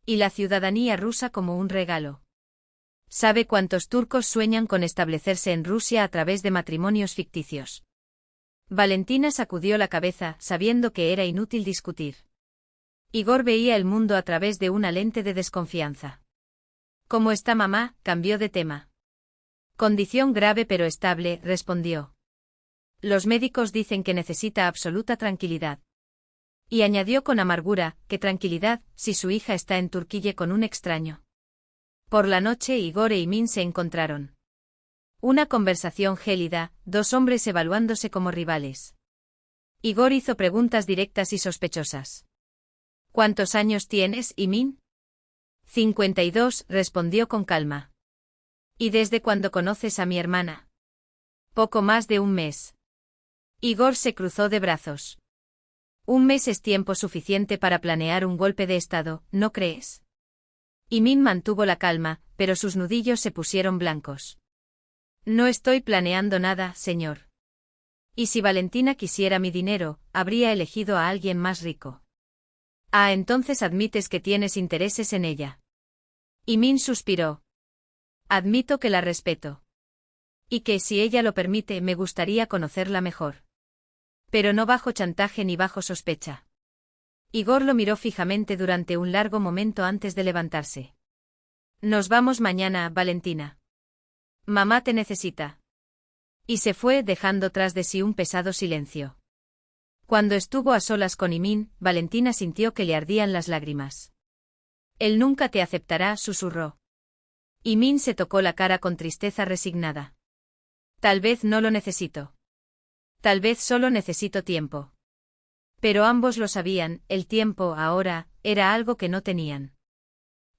Y la ciudadanía rusa como un regalo. ¿Sabe cuántos turcos sueñan con establecerse en Rusia a través de matrimonios ficticios? Valentina sacudió la cabeza, sabiendo que era inútil discutir. Igor veía el mundo a través de una lente de desconfianza. ¿Cómo está mamá?, cambió de tema. Condición grave pero estable, respondió. Los médicos dicen que necesita absoluta tranquilidad. Y añadió con amargura, ¿qué tranquilidad, si su hija está en Turquía con un extraño? Por la noche Igor e Imin se encontraron. Una conversación gélida, dos hombres evaluándose como rivales. Igor hizo preguntas directas y sospechosas. ¿Cuántos años tienes, Imin? 52, respondió con calma. ¿Y desde cuándo conoces a mi hermana? Poco más de un mes. Igor se cruzó de brazos. Un mes es tiempo suficiente para planear un golpe de estado, ¿no crees? Imin mantuvo la calma, pero sus nudillos se pusieron blancos. No estoy planeando nada, señor. Y si Valentina quisiera mi dinero, habría elegido a alguien más rico. Ah, entonces admites que tienes intereses en ella. Imin suspiró. Admito que la respeto. Y que, si ella lo permite, me gustaría conocerla mejor. Pero no bajo chantaje ni bajo sospecha. Igor lo miró fijamente durante un largo momento antes de levantarse. Nos vamos mañana, Valentina. Mamá te necesita. Y se fue dejando tras de sí un pesado silencio. Cuando estuvo a solas con Imin, Valentina sintió que le ardían las lágrimas. Él nunca te aceptará, susurró. Imin se tocó la cara con tristeza resignada. Tal vez no lo necesito. Tal vez solo necesito tiempo. Pero ambos lo sabían, el tiempo, ahora, era algo que no tenían.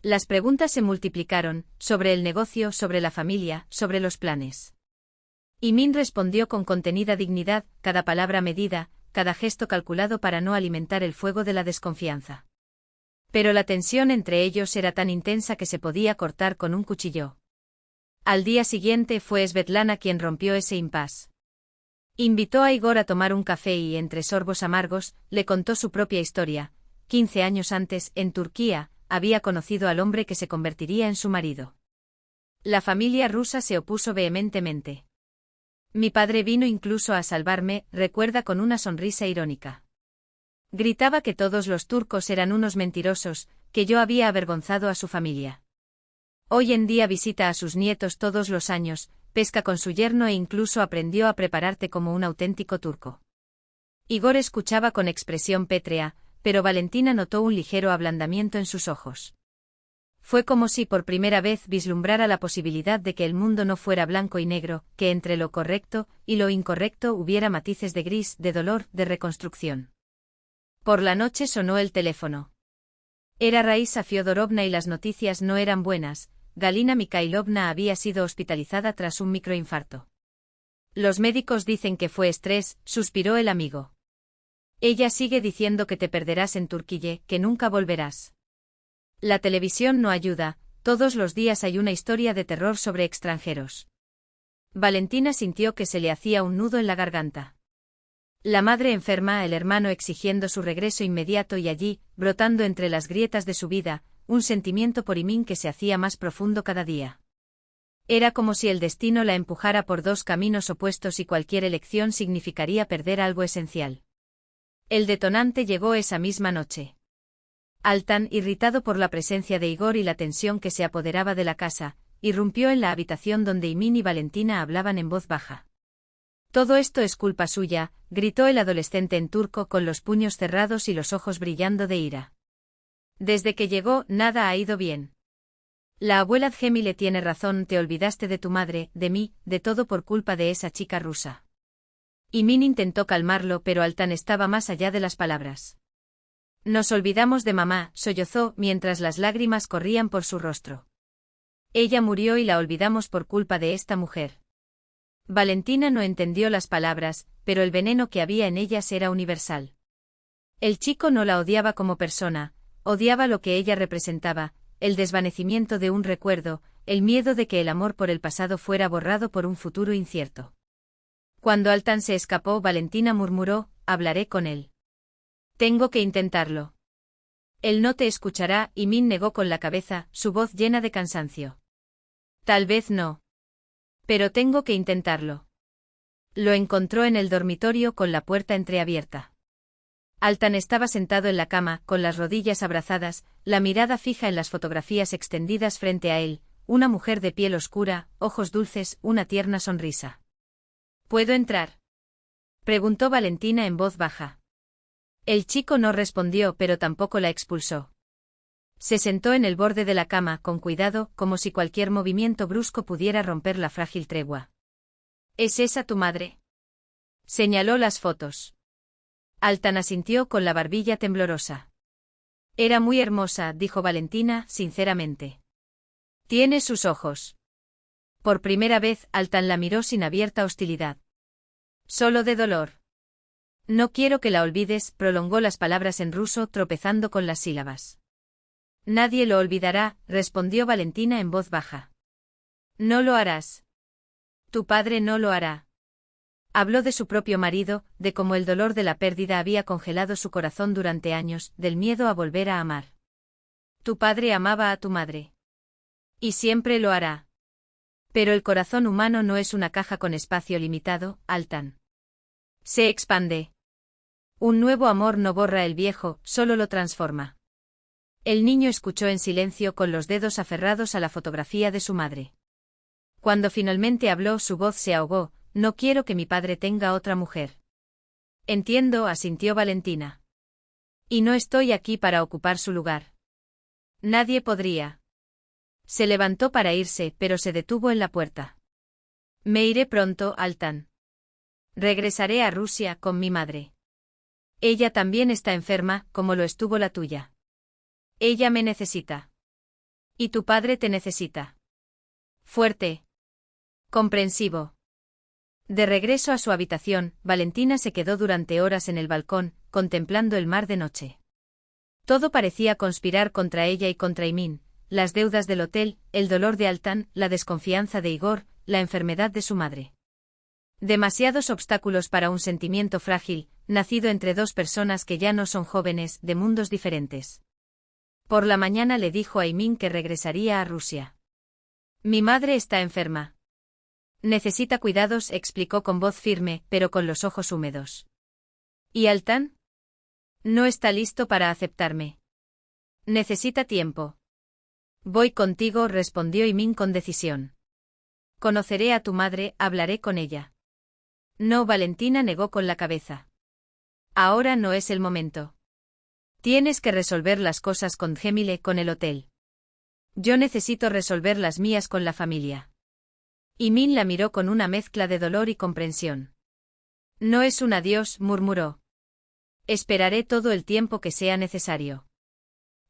Las preguntas se multiplicaron, sobre el negocio, sobre la familia, sobre los planes. Imin respondió con contenida dignidad, cada palabra medida, cada gesto calculado para no alimentar el fuego de la desconfianza. Pero la tensión entre ellos era tan intensa que se podía cortar con un cuchillo. Al día siguiente fue Svetlana quien rompió ese impasse. Invitó a Igor a tomar un café y, entre sorbos amargos, le contó su propia historia. 15 años antes, en Turquía, había conocido al hombre que se convertiría en su marido. La familia rusa se opuso vehementemente. Mi padre vino incluso a salvarme, recuerda con una sonrisa irónica. Gritaba que todos los turcos eran unos mentirosos, que yo había avergonzado a su familia. Hoy en día visita a sus nietos todos los años, pesca con su yerno e incluso aprendió a prepararte como un auténtico turco. Igor escuchaba con expresión pétrea, pero Valentina notó un ligero ablandamiento en sus ojos. Fue como si por primera vez vislumbrara la posibilidad de que el mundo no fuera blanco y negro, que entre lo correcto y lo incorrecto hubiera matices de gris, de dolor, de reconstrucción. Por la noche sonó el teléfono. Era Raisa Fiodorovna y las noticias no eran buenas. Galina Mikhailovna había sido hospitalizada tras un microinfarto. Los médicos dicen que fue estrés, suspiró el amigo. Ella sigue diciendo que te perderás en Turquía, que nunca volverás. La televisión no ayuda, todos los días hay una historia de terror sobre extranjeros. Valentina sintió que se le hacía un nudo en la garganta. La madre enferma, el hermano exigiendo su regreso inmediato y allí, brotando entre las grietas de su vida, un sentimiento por Imin que se hacía más profundo cada día. Era como si el destino la empujara por dos caminos opuestos y cualquier elección significaría perder algo esencial. El detonante llegó esa misma noche. Altan, irritado por la presencia de Igor y la tensión que se apoderaba de la casa, irrumpió en la habitación donde Imin y Valentina hablaban en voz baja. Todo esto es culpa suya, gritó el adolescente en turco con los puños cerrados y los ojos brillando de ira. Desde que llegó, nada ha ido bien. La abuela Djemile tiene razón, te olvidaste de tu madre, de mí, de todo por culpa de esa chica rusa. Imin intentó calmarlo, pero Altan estaba más allá de las palabras. Nos olvidamos de mamá, sollozó, mientras las lágrimas corrían por su rostro. Ella murió y la olvidamos por culpa de esta mujer. Valentina no entendió las palabras, pero el veneno que había en ellas era universal. El chico no la odiaba como persona, odiaba lo que ella representaba, el desvanecimiento de un recuerdo, el miedo de que el amor por el pasado fuera borrado por un futuro incierto. Cuando Altan se escapó, Valentina murmuró, hablaré con él. Tengo que intentarlo. Él no te escuchará, y Min negó con la cabeza, su voz llena de cansancio. Tal vez no. Pero tengo que intentarlo. Lo encontró en el dormitorio con la puerta entreabierta. Altan estaba sentado en la cama, con las rodillas abrazadas, la mirada fija en las fotografías extendidas frente a él, una mujer de piel oscura, ojos dulces, una tierna sonrisa. ¿Puedo entrar?, preguntó Valentina en voz baja. El chico no respondió, pero tampoco la expulsó. Se sentó en el borde de la cama, con cuidado, como si cualquier movimiento brusco pudiera romper la frágil tregua. ¿Es esa tu madre?, señaló las fotos. Altan asintió con la barbilla temblorosa. Era muy hermosa, dijo Valentina, sinceramente. Tiene sus ojos. Por primera vez, Altan la miró sin abierta hostilidad. Solo de dolor. No quiero que la olvides, prolongó las palabras en ruso, tropezando con las sílabas. Nadie lo olvidará, respondió Valentina en voz baja. No lo harás. Tu padre no lo hará. Habló de su propio marido, de cómo el dolor de la pérdida había congelado su corazón durante años, del miedo a volver a amar. Tu padre amaba a tu madre. Y siempre lo hará. Pero el corazón humano no es una caja con espacio limitado, Altan. Se expande. Un nuevo amor no borra el viejo, solo lo transforma. El niño escuchó en silencio con los dedos aferrados a la fotografía de su madre. Cuando finalmente habló, su voz se ahogó. No quiero que mi padre tenga otra mujer. Entiendo, asintió Valentina. Y no estoy aquí para ocupar su lugar. Nadie podría. Se levantó para irse, pero se detuvo en la puerta. Me iré pronto, Altan. Regresaré a Rusia con mi madre. Ella también está enferma, como lo estuvo la tuya. Ella me necesita. Y tu padre te necesita. Fuerte. Comprensivo. De regreso a su habitación, Valentina se quedó durante horas en el balcón, contemplando el mar de noche. Todo parecía conspirar contra ella y contra Imin, las deudas del hotel, el dolor de Altan, la desconfianza de Igor, la enfermedad de su madre. Demasiados obstáculos para un sentimiento frágil, nacido entre dos personas que ya no son jóvenes, de mundos diferentes. Por la mañana le dijo a Imin que regresaría a Rusia. Mi madre está enferma. Necesita cuidados, explicó con voz firme, pero con los ojos húmedos. ¿Y Altan? No está listo para aceptarme. Necesita tiempo. Voy contigo, respondió Imin con decisión. Conoceré a tu madre, hablaré con ella. No, Valentina negó con la cabeza. Ahora no es el momento. Tienes que resolver las cosas con Gemile, con el hotel. Yo necesito resolver las mías con la familia. Imin la miró con una mezcla de dolor y comprensión. No es un adiós, murmuró. Esperaré todo el tiempo que sea necesario.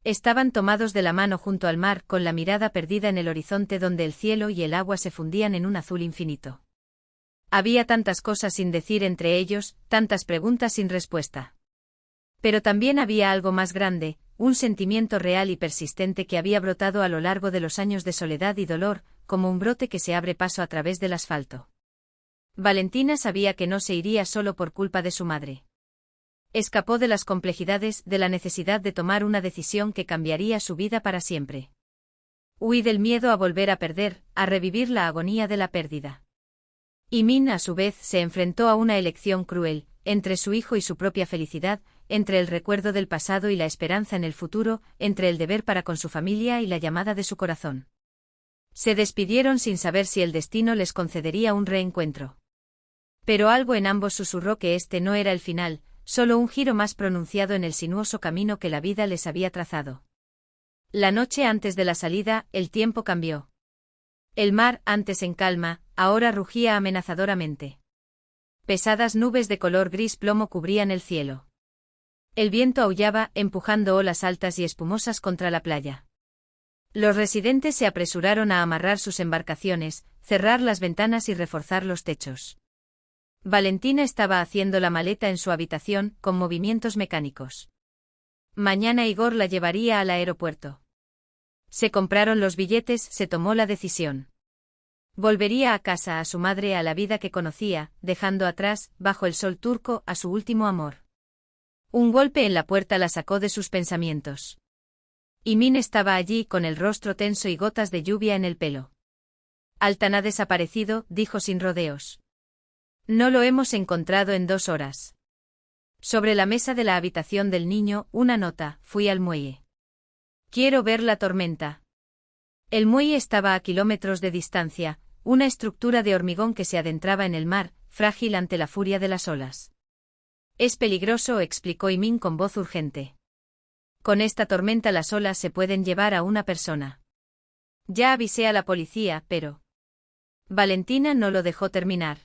Estaban tomados de la mano junto al mar, con la mirada perdida en el horizonte donde el cielo y el agua se fundían en un azul infinito. Había tantas cosas sin decir entre ellos, tantas preguntas sin respuesta. Pero también había algo más grande, un sentimiento real y persistente que había brotado a lo largo de los años de soledad y dolor, como un brote que se abre paso a través del asfalto. Valentina sabía que no se iría solo por culpa de su madre. Escapó de las complejidades, de la necesidad de tomar una decisión que cambiaría su vida para siempre. Huí del miedo a volver a perder, a revivir la agonía de la pérdida. Imin, a su vez, se enfrentó a una elección cruel, entre su hijo y su propia felicidad, entre el recuerdo del pasado y la esperanza en el futuro, entre el deber para con su familia y la llamada de su corazón. Se despidieron sin saber si el destino les concedería un reencuentro. Pero algo en ambos susurró que este no era el final, solo un giro más pronunciado en el sinuoso camino que la vida les había trazado. La noche antes de la salida, el tiempo cambió. El mar, antes en calma, ahora rugía amenazadoramente. Pesadas nubes de color gris plomo cubrían el cielo. El viento aullaba, empujando olas altas y espumosas contra la playa. Los residentes se apresuraron a amarrar sus embarcaciones, cerrar las ventanas y reforzar los techos. Valentina estaba haciendo la maleta en su habitación, con movimientos mecánicos. Mañana Igor la llevaría al aeropuerto. Se compraron los billetes, se tomó la decisión. Volvería a casa, a su madre, a la vida que conocía, dejando atrás, bajo el sol turco, a su último amor. Un golpe en la puerta la sacó de sus pensamientos. Imin estaba allí con el rostro tenso y gotas de lluvia en el pelo. Altan ha desaparecido, dijo sin rodeos. No lo hemos encontrado en 2 horas. Sobre la mesa de la habitación del niño, una nota, fui al muelle. Quiero ver la tormenta. El muelle estaba a kilómetros de distancia, una estructura de hormigón que se adentraba en el mar, frágil ante la furia de las olas. Es peligroso, explicó Imin con voz urgente. Con esta tormenta las olas se pueden llevar a una persona. Ya avisé a la policía, pero... Valentina no lo dejó terminar.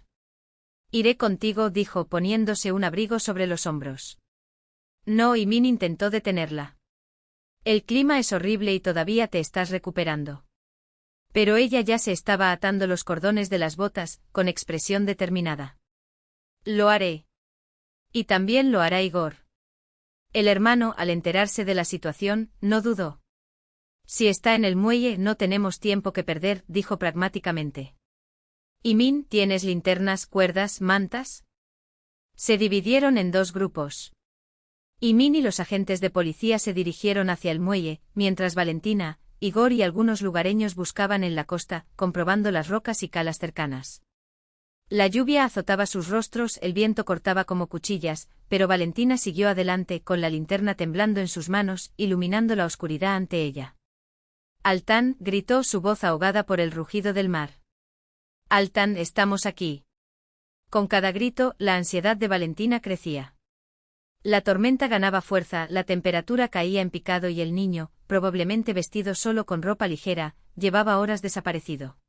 Iré contigo, dijo poniéndose un abrigo sobre los hombros. No, Imin intentó detenerla. El clima es horrible y todavía te estás recuperando. Pero ella ya se estaba atando los cordones de las botas, con expresión determinada. Lo haré. Y también lo hará Igor. El hermano, al enterarse de la situación, no dudó. Si está en el muelle no tenemos tiempo que perder, dijo pragmáticamente. Imin, ¿tienes linternas, cuerdas, mantas? Se dividieron en 2 grupos. Imin y los agentes de policía se dirigieron hacia el muelle, mientras Valentina, Igor y algunos lugareños buscaban en la costa, comprobando las rocas y calas cercanas. La lluvia azotaba sus rostros, el viento cortaba como cuchillas, pero Valentina siguió adelante con la linterna temblando en sus manos, iluminando la oscuridad ante ella. Altan, gritó, su voz ahogada por el rugido del mar. Altan, estamos aquí. Con cada grito, la ansiedad de Valentina crecía. La tormenta ganaba fuerza, la temperatura caía en picado y el niño, probablemente vestido solo con ropa ligera, llevaba horas desaparecido.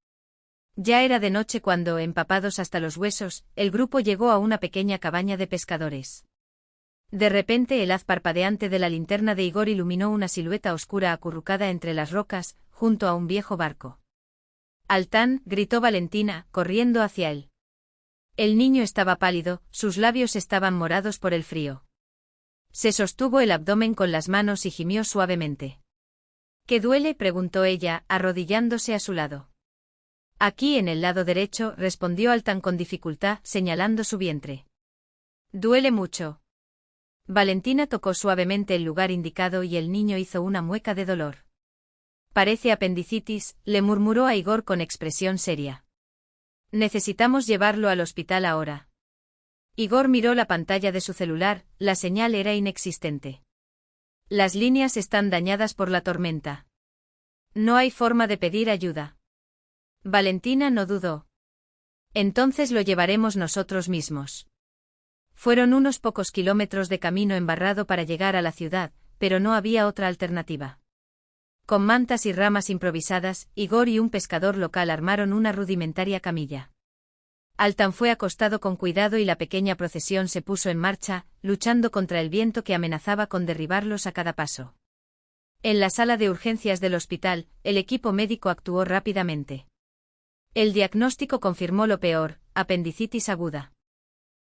Ya era de noche cuando, empapados hasta los huesos, el grupo llegó a una pequeña cabaña de pescadores. De repente el haz parpadeante de la linterna de Igor iluminó una silueta oscura acurrucada entre las rocas, junto a un viejo barco. Altan, gritó Valentina, corriendo hacia él. El niño estaba pálido, sus labios estaban morados por el frío. Se sostuvo el abdomen con las manos y gimió suavemente. ¿Qué duele?, preguntó ella, arrodillándose a su lado. Aquí en el lado derecho, respondió Altan con dificultad, señalando su vientre. Duele mucho. Valentina tocó suavemente el lugar indicado y el niño hizo una mueca de dolor. Parece apendicitis, le murmuró a Igor con expresión seria. Necesitamos llevarlo al hospital ahora. Igor miró la pantalla de su celular, la señal era inexistente. Las líneas están dañadas por la tormenta. No hay forma de pedir ayuda. Valentina no dudó. Entonces lo llevaremos nosotros mismos. Fueron unos pocos kilómetros de camino embarrado para llegar a la ciudad, pero no había otra alternativa. Con mantas y ramas improvisadas, Igor y un pescador local armaron una rudimentaria camilla. Altan fue acostado con cuidado y la pequeña procesión se puso en marcha, luchando contra el viento que amenazaba con derribarlos a cada paso. En la sala de urgencias del hospital, el equipo médico actuó rápidamente. El diagnóstico confirmó lo peor, apendicitis aguda.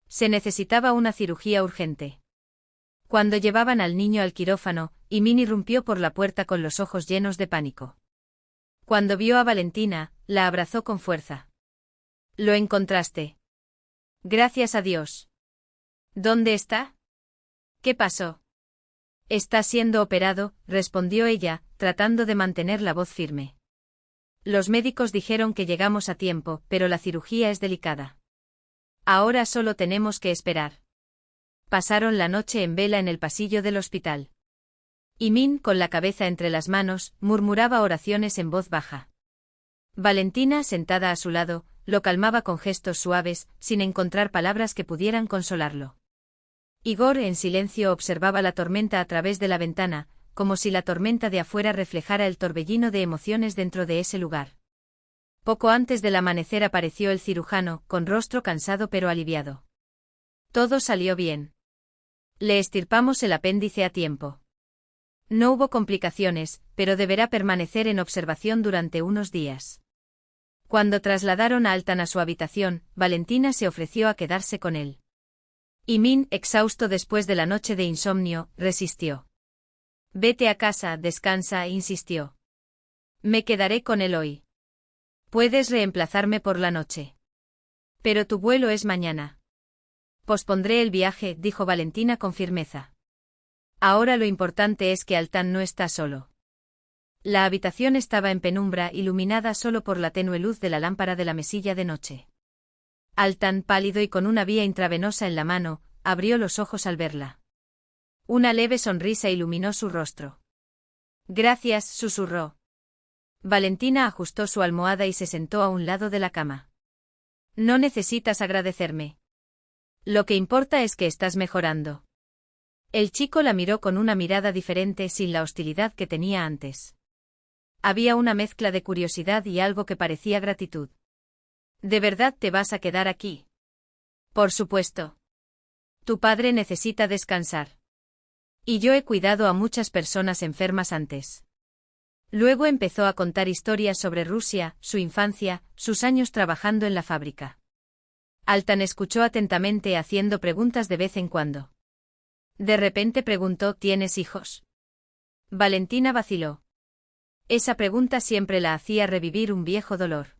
Se necesitaba una cirugía urgente. Cuando llevaban al niño al quirófano, Imin irrumpió por la puerta con los ojos llenos de pánico. Cuando vio a Valentina, la abrazó con fuerza. «Lo encontraste. Gracias a Dios. ¿Dónde está? ¿Qué pasó?» «Está siendo operado», respondió ella, tratando de mantener la voz firme. «Los médicos dijeron que llegamos a tiempo, pero la cirugía es delicada. Ahora solo tenemos que esperar». Pasaron la noche en vela en el pasillo del hospital. Imin, con la cabeza entre las manos, murmuraba oraciones en voz baja. Valentina, sentada a su lado, lo calmaba con gestos suaves, sin encontrar palabras que pudieran consolarlo. Igor, en silencio, observaba la tormenta a través de la ventana, como si la tormenta de afuera reflejara el torbellino de emociones dentro de ese lugar. Poco antes del amanecer apareció el cirujano, con rostro cansado pero aliviado. Todo salió bien. Le extirpamos el apéndice a tiempo. No hubo complicaciones, pero deberá permanecer en observación durante unos días. Cuando trasladaron a Altan a su habitación, Valentina se ofreció a quedarse con él. Y Min, exhausto después de la noche de insomnio, resistió. Vete a casa, descansa, insistió. Me quedaré con él hoy. Puedes reemplazarme por la noche. Pero tu vuelo es mañana. Pospondré el viaje, dijo Valentina con firmeza. Ahora lo importante es que Altan no está solo. La habitación estaba en penumbra, iluminada solo por la tenue luz de la lámpara de la mesilla de noche. Altan, pálido y con una vía intravenosa en la mano, abrió los ojos al verla. Una leve sonrisa iluminó su rostro. Gracias, susurró. Valentina ajustó su almohada y se sentó a un lado de la cama. No necesitas agradecerme. Lo que importa es que estás mejorando. El chico la miró con una mirada diferente, sin la hostilidad que tenía antes. Había una mezcla de curiosidad y algo que parecía gratitud. ¿De verdad te vas a quedar aquí? Por supuesto. Tu padre necesita descansar. Y yo he cuidado a muchas personas enfermas antes. Luego empezó a contar historias sobre Rusia, su infancia, sus años trabajando en la fábrica. Altan escuchó atentamente, haciendo preguntas de vez en cuando. De repente preguntó: ¿Tienes hijos? Valentina vaciló. Esa pregunta siempre la hacía revivir un viejo dolor.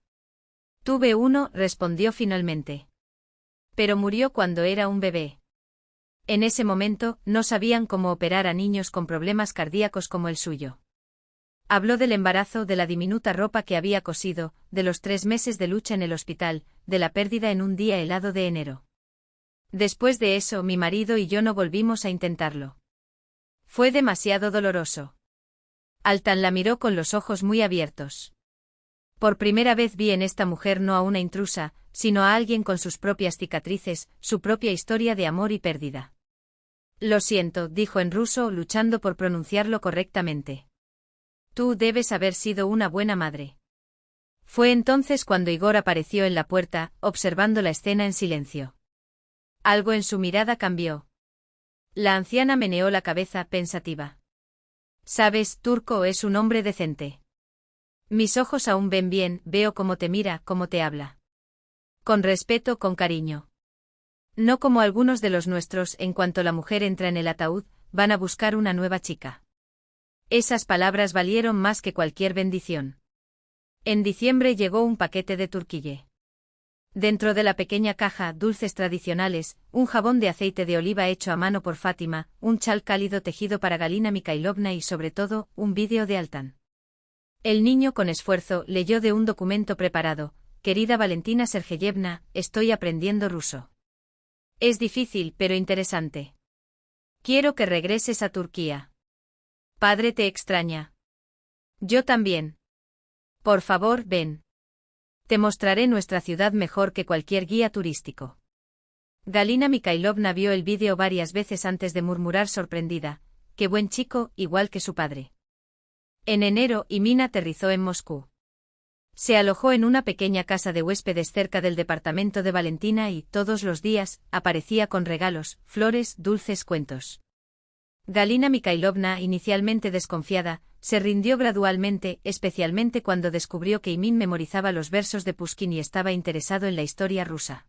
Tuve uno, respondió finalmente. Pero murió cuando era un bebé. En ese momento, no sabían cómo operar a niños con problemas cardíacos como el suyo. Habló del embarazo, de la diminuta ropa que había cosido, de los 3 meses de lucha en el hospital, de la pérdida en un día helado de enero. Después de eso, mi marido y yo no volvimos a intentarlo. Fue demasiado doloroso. Altan la miró con los ojos muy abiertos. Por primera vez vi en esta mujer no a una intrusa, sino a alguien con sus propias cicatrices, su propia historia de amor y pérdida. Lo siento, dijo en ruso, luchando por pronunciarlo correctamente. Tú debes haber sido una buena madre. Fue entonces cuando Igor apareció en la puerta, observando la escena en silencio. Algo en su mirada cambió. La anciana meneó la cabeza, pensativa. Sabes, Turco es un hombre decente. Mis ojos aún ven bien, veo cómo te mira, cómo te habla. Con respeto, con cariño. No como algunos de los nuestros, en cuanto la mujer entra en el ataúd, van a buscar una nueva chica. Esas palabras valieron más que cualquier bendición. En diciembre llegó un paquete de Turquille. Dentro de la pequeña caja, dulces tradicionales, un jabón de aceite de oliva hecho a mano por Fátima, un chal cálido tejido para Galina Mikhailovna y sobre todo, un vídeo de Altan. El niño con esfuerzo leyó de un documento preparado: Querida Valentina Sergeyevna, estoy aprendiendo ruso. Es difícil pero interesante. Quiero que regreses a Turquía. Padre te extraña. Yo también. Por favor, ven. Te mostraré nuestra ciudad mejor que cualquier guía turístico. Galina Mikhailovna vio el vídeo varias veces antes de murmurar sorprendida: qué buen chico, igual que su padre. En enero, Imin aterrizó en Moscú. Se alojó en una pequeña casa de huéspedes cerca del departamento de Valentina y, todos los días, aparecía con regalos, flores, dulces, cuentos. Galina Mikhailovna, inicialmente desconfiada, se rindió gradualmente, especialmente cuando descubrió que Imin memorizaba los versos de Pushkin y estaba interesado en la historia rusa.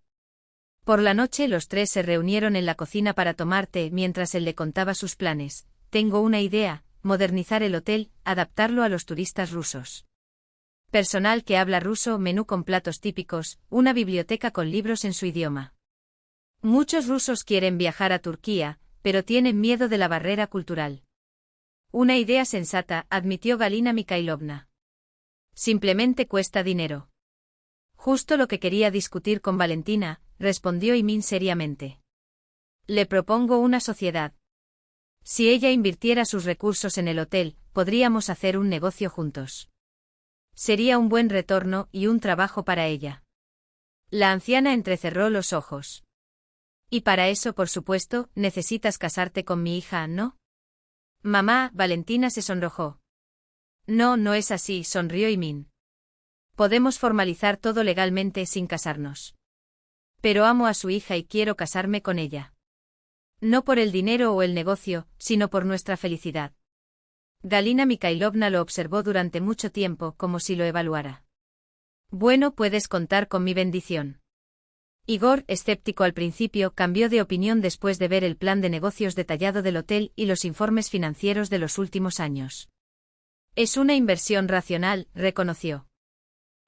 Por la noche los tres se reunieron en la cocina para tomar té mientras él le contaba sus planes. Tengo una idea: modernizar el hotel, adaptarlo a los turistas rusos. Personal que habla ruso, menú con platos típicos, una biblioteca con libros en su idioma. Muchos rusos quieren viajar a Turquía, pero tienen miedo de la barrera cultural. Una idea sensata, admitió Galina Mikhailovna. Simplemente cuesta dinero. Justo lo que quería discutir con Valentina, respondió Imin seriamente. Le propongo una sociedad. Si ella invirtiera sus recursos en el hotel, podríamos hacer un negocio juntos. Sería un buen retorno y un trabajo para ella. La anciana entrecerró los ojos. Y para eso, por supuesto, necesitas casarte con mi hija, ¿no? Mamá, Valentina se sonrojó. No, no es así, sonrió Imin. Podemos formalizar todo legalmente sin casarnos. Pero amo a su hija y quiero casarme con ella. No por el dinero o el negocio, sino por nuestra felicidad. Galina Mikhailovna lo observó durante mucho tiempo, como si lo evaluara. Bueno, puedes contar con mi bendición. Igor, escéptico al principio, cambió de opinión después de ver el plan de negocios detallado del hotel y los informes financieros de los últimos años. Es una inversión racional, reconoció.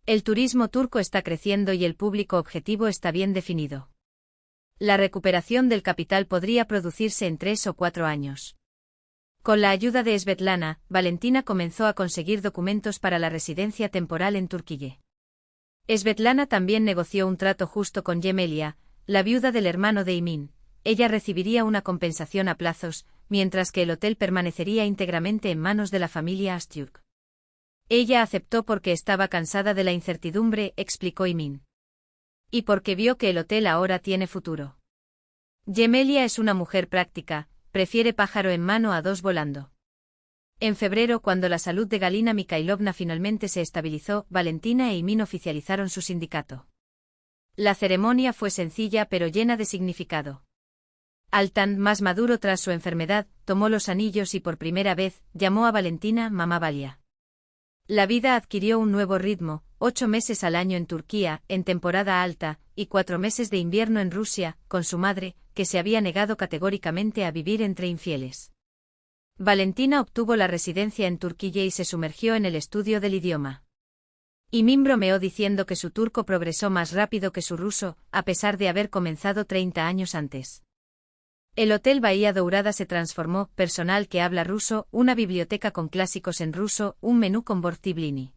El turismo turco está creciendo y el público objetivo está bien definido. La recuperación del capital podría producirse en 3 o 4 años. Con la ayuda de Svetlana, Valentina comenzó a conseguir documentos para la residencia temporal en Turquía. Svetlana también negoció un trato justo con Yemelia, la viuda del hermano de Imin. Ella recibiría una compensación a plazos, mientras que el hotel permanecería íntegramente en manos de la familia Astyurk. Ella aceptó porque estaba cansada de la incertidumbre, explicó Imin. Y porque vio que el hotel ahora tiene futuro. Yemelia es una mujer práctica, prefiere pájaro en mano a 2 volando. En febrero, cuando la salud de Galina Mikhailovna finalmente se estabilizó, Valentina e Imin oficializaron su sindicato. La ceremonia fue sencilla pero llena de significado. Altan, más maduro tras su enfermedad, tomó los anillos y por primera vez, llamó a Valentina Mamá Valia. La vida adquirió un nuevo ritmo, 8 meses al año en Turquía, en temporada alta, y 4 meses de invierno en Rusia, con su madre, que se había negado categóricamente a vivir entre infieles. Valentina obtuvo la residencia en Turquía y se sumergió en el estudio del idioma. Imin bromeó diciendo que su turco progresó más rápido que su ruso, a pesar de haber comenzado 30 años antes. El Hotel Bahía Dourada se transformó, personal que habla ruso, una biblioteca con clásicos en ruso, un menú con bortiblini.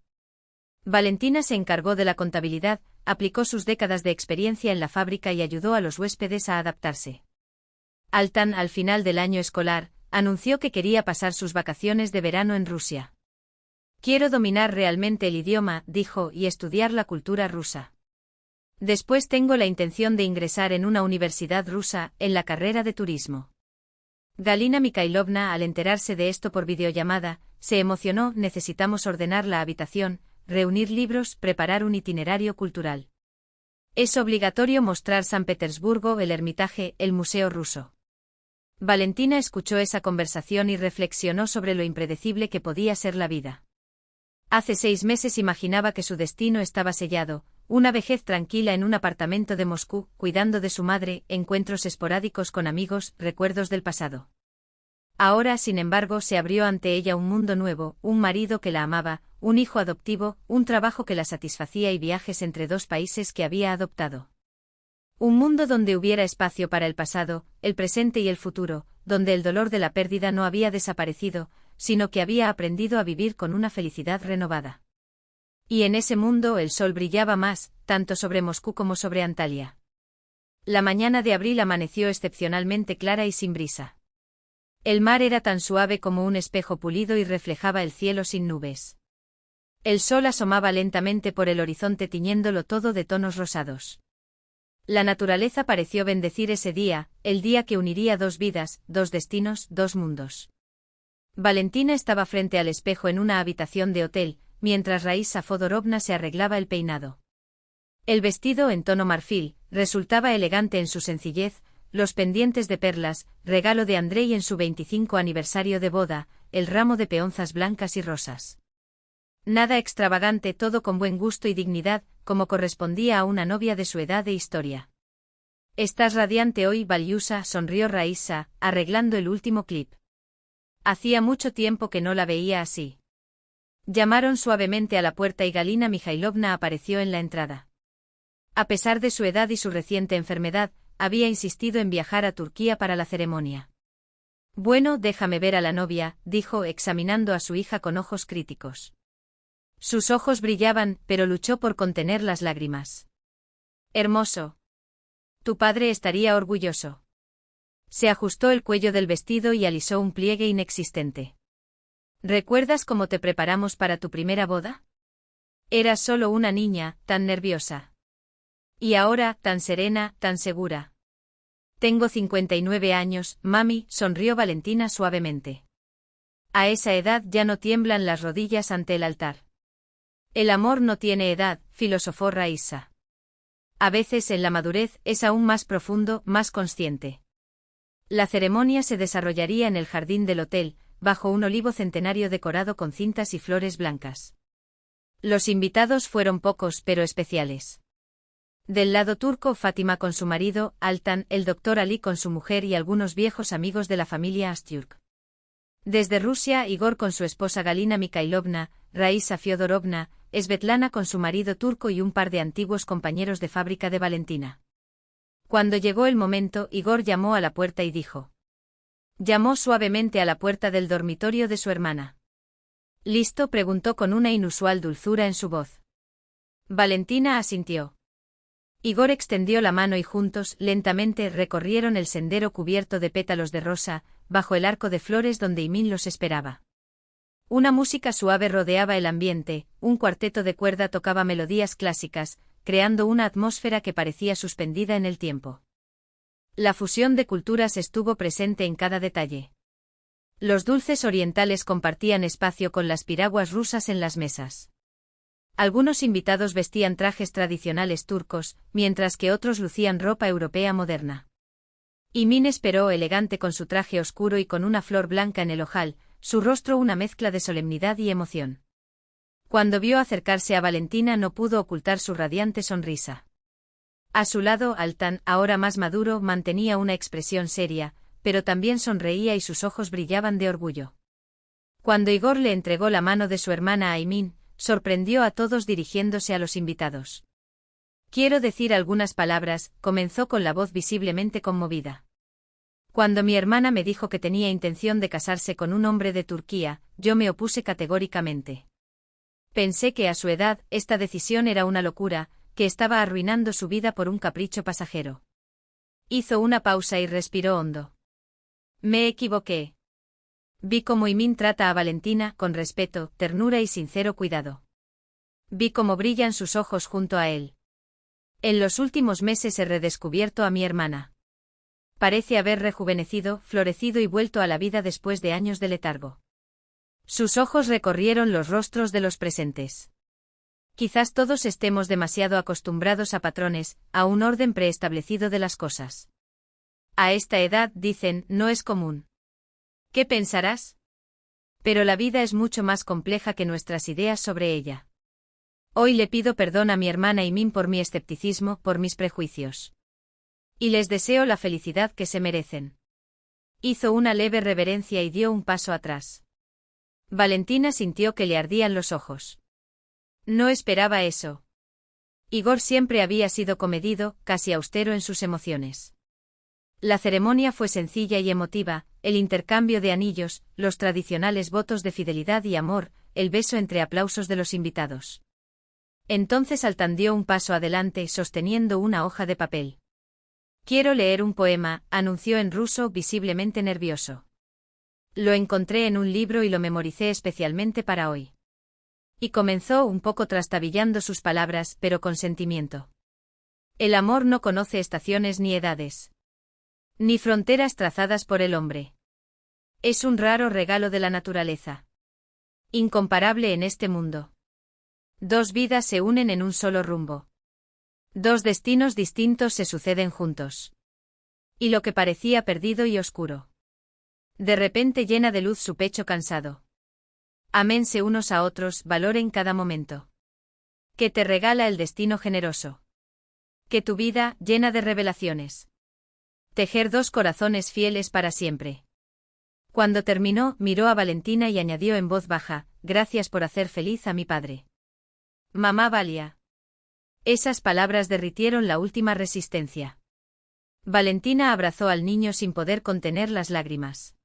Valentina se encargó de la contabilidad, aplicó sus décadas de experiencia en la fábrica y ayudó a los huéspedes a adaptarse. Altan, al final del año escolar, anunció que quería pasar sus vacaciones de verano en Rusia. Quiero dominar realmente el idioma, dijo, y estudiar la cultura rusa. Después tengo la intención de ingresar en una universidad rusa, en la carrera de turismo. Galina Mikhailovna, al enterarse de esto por videollamada, se emocionó. Necesitamos ordenar la habitación, reunir libros, preparar un itinerario cultural. Es obligatorio mostrar San Petersburgo, el Hermitage, el Museo Ruso. Valentina escuchó esa conversación y reflexionó sobre lo impredecible que podía ser la vida. Hace 6 meses imaginaba que su destino estaba sellado, una vejez tranquila en un apartamento de Moscú, cuidando de su madre, encuentros esporádicos con amigos, recuerdos del pasado. Ahora, sin embargo, se abrió ante ella un mundo nuevo, un marido que la amaba, un hijo adoptivo, un trabajo que la satisfacía y viajes entre 2 países que había adoptado. Un mundo donde hubiera espacio para el pasado, el presente y el futuro, donde el dolor de la pérdida no había desaparecido, sino que había aprendido a vivir con una felicidad renovada. Y en ese mundo el sol brillaba más, tanto sobre Moscú como sobre Antalya. La mañana de abril amaneció excepcionalmente clara y sin brisa. El mar era tan suave como un espejo pulido y reflejaba el cielo sin nubes. El sol asomaba lentamente por el horizonte tiñéndolo todo de tonos rosados. La naturaleza pareció bendecir ese día, el día que uniría 2 vidas, 2 destinos, 2 mundos. Valentina estaba frente al espejo en una habitación de hotel, mientras Raisa Fodorovna se arreglaba el peinado. El vestido en tono marfil resultaba elegante en su sencillez, los pendientes de perlas, regalo de Andrei en su 25 aniversario de boda, el ramo de peonzas blancas y rosas. Nada extravagante, todo con buen gusto y dignidad, como correspondía a una novia de su edad e historia. Estás radiante hoy, Valiusa, sonrió Raisa, arreglando el último clip. Hacía mucho tiempo que no la veía así. Llamaron suavemente a la puerta y Galina Mikhailovna apareció en la entrada. A pesar de su edad y su reciente enfermedad, había insistido en viajar a Turquía para la ceremonia. Bueno, déjame ver a la novia, dijo, examinando a su hija con ojos críticos. Sus ojos brillaban, pero luchó por contener las lágrimas. Hermoso. Tu padre estaría orgulloso. Se ajustó el cuello del vestido y alisó un pliegue inexistente. ¿Recuerdas cómo te preparamos para tu primera boda? Eras solo una niña, tan nerviosa. Y ahora, tan serena, tan segura. Tengo 59 años, mami, sonrió Valentina suavemente. A esa edad ya no tiemblan las rodillas ante el altar. El amor no tiene edad, filosofó Raisa. A veces en la madurez es aún más profundo, más consciente. La ceremonia se desarrollaría en el jardín del hotel, bajo un olivo centenario decorado con cintas y flores blancas. Los invitados fueron pocos pero especiales. Del lado turco, Fátima con su marido, Altan, el doctor Ali con su mujer y algunos viejos amigos de la familia Astyurk. Desde Rusia, Igor con su esposa Galina Mikhailovna, Raisa Fyodorovna, Svetlana con su marido turco y un par de antiguos compañeros de fábrica de Valentina. Cuando llegó el momento, Igor llamó a la puerta y dijo. Llamó suavemente a la puerta del dormitorio de su hermana. ¿Listo?, preguntó con una inusual dulzura en su voz. Valentina asintió. Igor extendió la mano y juntos, lentamente, recorrieron el sendero cubierto de pétalos de rosa, bajo el arco de flores donde Imin los esperaba. Una música suave rodeaba el ambiente, un cuarteto de cuerda tocaba melodías clásicas, creando una atmósfera que parecía suspendida en el tiempo. La fusión de culturas estuvo presente en cada detalle. Los dulces orientales compartían espacio con las piraguas rusas en las mesas. Algunos invitados vestían trajes tradicionales turcos, mientras que otros lucían ropa europea moderna. Imin esperó elegante con su traje oscuro y con una flor blanca en el ojal, su rostro una mezcla de solemnidad y emoción. Cuando vio acercarse a Valentina no pudo ocultar su radiante sonrisa. A su lado, Altan, ahora más maduro, mantenía una expresión seria, pero también sonreía y sus ojos brillaban de orgullo. Cuando Igor le entregó la mano de su hermana a Imin, sorprendió a todos dirigiéndose a los invitados. Quiero decir algunas palabras, comenzó con la voz visiblemente conmovida. Cuando mi hermana me dijo que tenía intención de casarse con un hombre de Turquía, yo me opuse categóricamente. Pensé que a su edad, esta decisión era una locura, que estaba arruinando su vida por un capricho pasajero. Hizo una pausa y respiró hondo. Me equivoqué. Vi cómo Imin trata a Valentina con respeto, ternura y sincero cuidado. Vi cómo brillan sus ojos junto a él. En los últimos meses he redescubierto a mi hermana. Parece haber rejuvenecido, florecido y vuelto a la vida después de años de letargo. Sus ojos recorrieron los rostros de los presentes. Quizás todos estemos demasiado acostumbrados a patrones, a un orden preestablecido de las cosas. A esta edad, dicen, no es común. ¿Qué pensarás? Pero la vida es mucho más compleja que nuestras ideas sobre ella. Hoy le pido perdón a mi hermana Imin por mi escepticismo, por mis prejuicios. Y les deseo la felicidad que se merecen. Hizo una leve reverencia y dio un paso atrás. Valentina sintió que le ardían los ojos. No esperaba eso. Igor siempre había sido comedido, casi austero en sus emociones. La ceremonia fue sencilla y emotiva, el intercambio de anillos, los tradicionales votos de fidelidad y amor, el beso entre aplausos de los invitados. Entonces Altan dio un paso adelante sosteniendo una hoja de papel. Quiero leer un poema, anunció en ruso, visiblemente nervioso. Lo encontré en un libro y lo memoricé especialmente para hoy. Y comenzó un poco trastabillando sus palabras, pero con sentimiento. El amor no conoce estaciones ni edades. Ni fronteras trazadas por el hombre. Es un raro regalo de la naturaleza. Incomparable en este mundo. Dos vidas se unen en un solo rumbo. Dos destinos distintos se suceden juntos. Y lo que parecía perdido y oscuro. De repente llena de luz su pecho cansado. Aménse unos a otros, valoren cada momento. Que te regala el destino generoso. Que tu vida, llena de revelaciones. Tejer dos corazones fieles para siempre. Cuando terminó, miró a Valentina y añadió en voz baja, gracias por hacer feliz a mi padre. Mamá Valia. Esas palabras derritieron la última resistencia. Valentina abrazó al niño sin poder contener las lágrimas.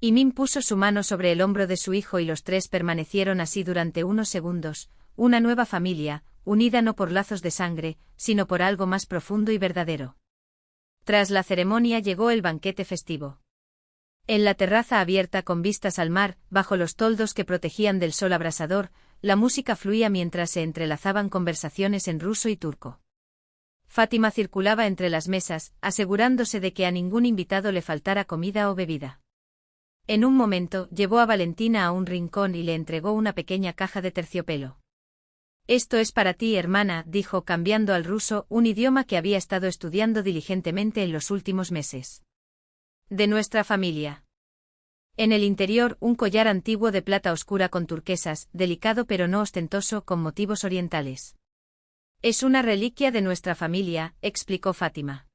Imin puso su mano sobre el hombro de su hijo y los tres permanecieron así durante unos segundos, una nueva familia, unida no por lazos de sangre, sino por algo más profundo y verdadero. Tras la ceremonia llegó el banquete festivo. En la terraza abierta con vistas al mar, bajo los toldos que protegían del sol abrasador, la música fluía mientras se entrelazaban conversaciones en ruso y turco. Fátima circulaba entre las mesas, asegurándose de que a ningún invitado le faltara comida o bebida. En un momento, llevó a Valentina a un rincón y le entregó una pequeña caja de terciopelo. Esto es para ti, hermana, dijo cambiando al ruso, un idioma que había estado estudiando diligentemente en los últimos meses. De nuestra familia. En el interior, un collar antiguo de plata oscura con turquesas, delicado pero no ostentoso, con motivos orientales. Es una reliquia de nuestra familia, explicó Fátima.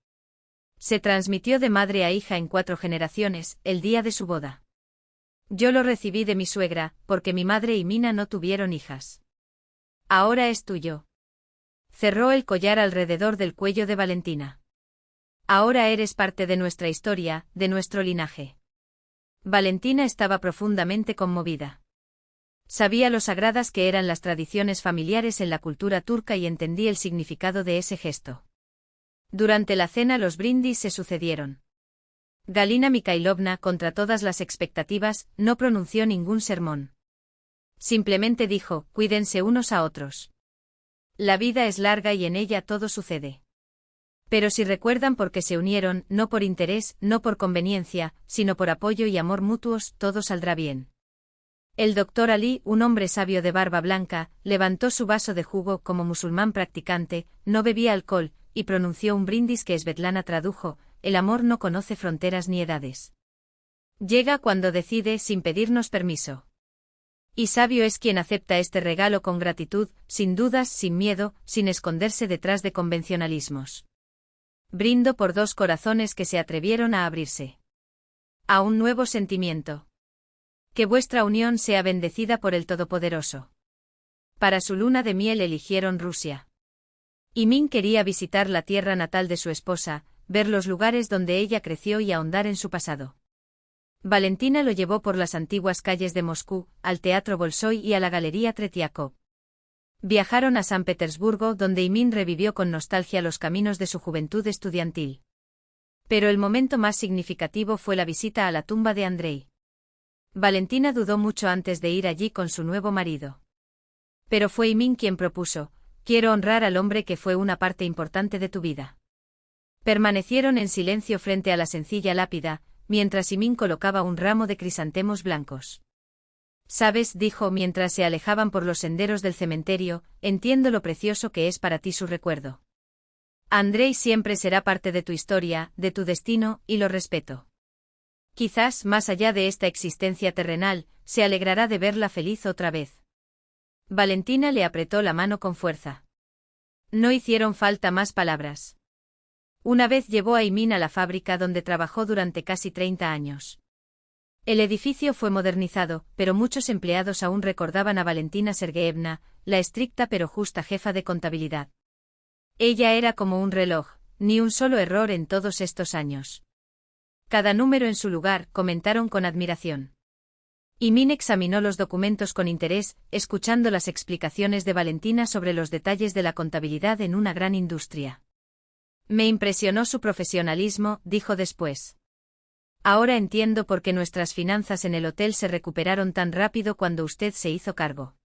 Se transmitió de madre a hija en 4 generaciones, el día de su boda. Yo lo recibí de mi suegra, porque mi madre y Mina no tuvieron hijas. Ahora es tuyo. Cerró el collar alrededor del cuello de Valentina. Ahora eres parte de nuestra historia, de nuestro linaje. Valentina estaba profundamente conmovida. Sabía lo sagradas que eran las tradiciones familiares en la cultura turca y entendía el significado de ese gesto. Durante la cena los brindis se sucedieron. Galina Mikhailovna, contra todas las expectativas, no pronunció ningún sermón. Simplemente dijo, cuídense unos a otros. La vida es larga y en ella todo sucede. Pero si recuerdan por qué se unieron, no por interés, no por conveniencia, sino por apoyo y amor mutuos, todo saldrá bien. El doctor Ali, un hombre sabio de barba blanca, levantó su vaso de jugo como musulmán practicante, no bebía alcohol, y pronunció un brindis que Svetlana tradujo, el amor no conoce fronteras ni edades. Llega cuando decide sin pedirnos permiso. Y sabio es quien acepta este regalo con gratitud, sin dudas, sin miedo, sin esconderse detrás de convencionalismos. Brindo por 2 corazones que se atrevieron a abrirse. A un nuevo sentimiento. Que vuestra unión sea bendecida por el Todopoderoso. Para su luna de miel eligieron Rusia. Imin quería visitar la tierra natal de su esposa, ver los lugares donde ella creció y ahondar en su pasado. Valentina lo llevó por las antiguas calles de Moscú, al Teatro Bolshoi y a la Galería Tretiakov. Viajaron a San Petersburgo, donde Imin revivió con nostalgia los caminos de su juventud estudiantil. Pero el momento más significativo fue la visita a la tumba de Andrei. Valentina dudó mucho antes de ir allí con su nuevo marido. Pero fue Imin quien propuso, quiero honrar al hombre que fue una parte importante de tu vida. Permanecieron en silencio frente a la sencilla lápida, mientras Imin colocaba un ramo de crisantemos blancos. Sabes, dijo mientras se alejaban por los senderos del cementerio, entiendo lo precioso que es para ti su recuerdo. Andrei siempre será parte de tu historia, de tu destino, y lo respeto. Quizás, más allá de esta existencia terrenal, se alegrará de verla feliz otra vez. Valentina le apretó la mano con fuerza. No hicieron falta más palabras. Una vez llevó a Imin a la fábrica donde trabajó durante casi 30 años. El edificio fue modernizado, pero muchos empleados aún recordaban a Valentina Sergeyevna, la estricta pero justa jefa de contabilidad. Ella era como un reloj, ni un solo error en todos estos años. Cada número en su lugar, comentaron con admiración. Imin examinó los documentos con interés, escuchando las explicaciones de Valentina sobre los detalles de la contabilidad en una gran industria. Me impresionó su profesionalismo, dijo después. Ahora entiendo por qué nuestras finanzas en el hotel se recuperaron tan rápido cuando usted se hizo cargo.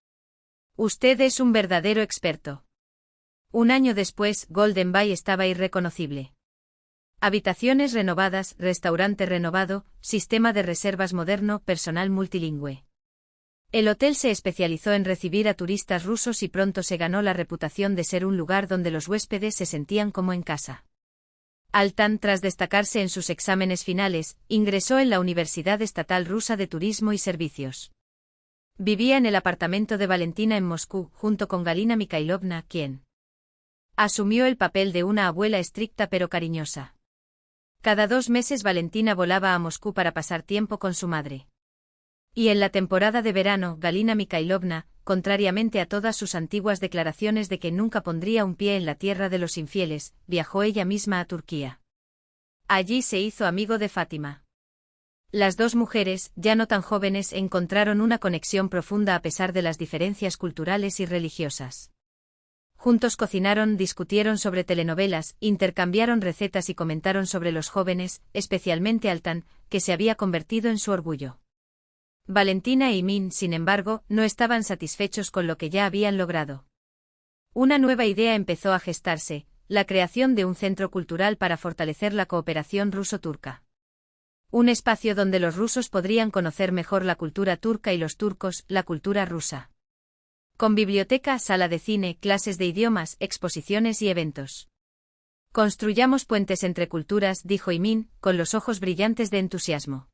Usted es un verdadero experto. Un año después, Golden Bay estaba irreconocible. Habitaciones renovadas, restaurante renovado, sistema de reservas moderno, personal multilingüe. El hotel se especializó en recibir a turistas rusos y pronto se ganó la reputación de ser un lugar donde los huéspedes se sentían como en casa. Altan, tras destacarse en sus exámenes finales, ingresó en la Universidad Estatal Rusa de Turismo y Servicios. Vivía en el apartamento de Valentina en Moscú, junto con Galina Mikhailovna, quien asumió el papel de una abuela estricta pero cariñosa. Cada 2 meses Valentina volaba a Moscú para pasar tiempo con su madre. Y en la temporada de verano, Galina Mikhailovna, contrariamente a todas sus antiguas declaraciones de que nunca pondría un pie en la tierra de los infieles, viajó ella misma a Turquía. Allí se hizo amigo de Fátima. Las 2 mujeres, ya no tan jóvenes, encontraron una conexión profunda a pesar de las diferencias culturales y religiosas. Juntos cocinaron, discutieron sobre telenovelas, intercambiaron recetas y comentaron sobre los jóvenes, especialmente Altan, que se había convertido en su orgullo. Valentina e Imin, sin embargo, no estaban satisfechos con lo que ya habían logrado. Una nueva idea empezó a gestarse, la creación de un centro cultural para fortalecer la cooperación ruso-turca. Un espacio donde los rusos podrían conocer mejor la cultura turca y los turcos, la cultura rusa. Con biblioteca, sala de cine, clases de idiomas, exposiciones y eventos. Construyamos puentes entre culturas, dijo Imin, con los ojos brillantes de entusiasmo.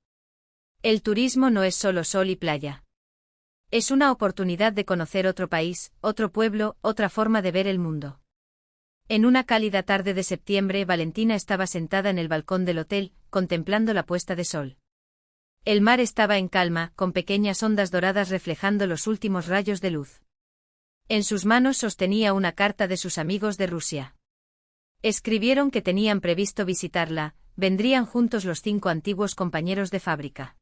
El turismo no es solo sol y playa. Es una oportunidad de conocer otro país, otro pueblo, otra forma de ver el mundo. En una cálida tarde de septiembre, Valentina estaba sentada en el balcón del hotel, contemplando la puesta de sol. El mar estaba en calma, con pequeñas ondas doradas reflejando los últimos rayos de luz. En sus manos sostenía una carta de sus amigos de Rusia. Escribieron que tenían previsto visitarla, vendrían juntos los 5 antiguos compañeros de fábrica.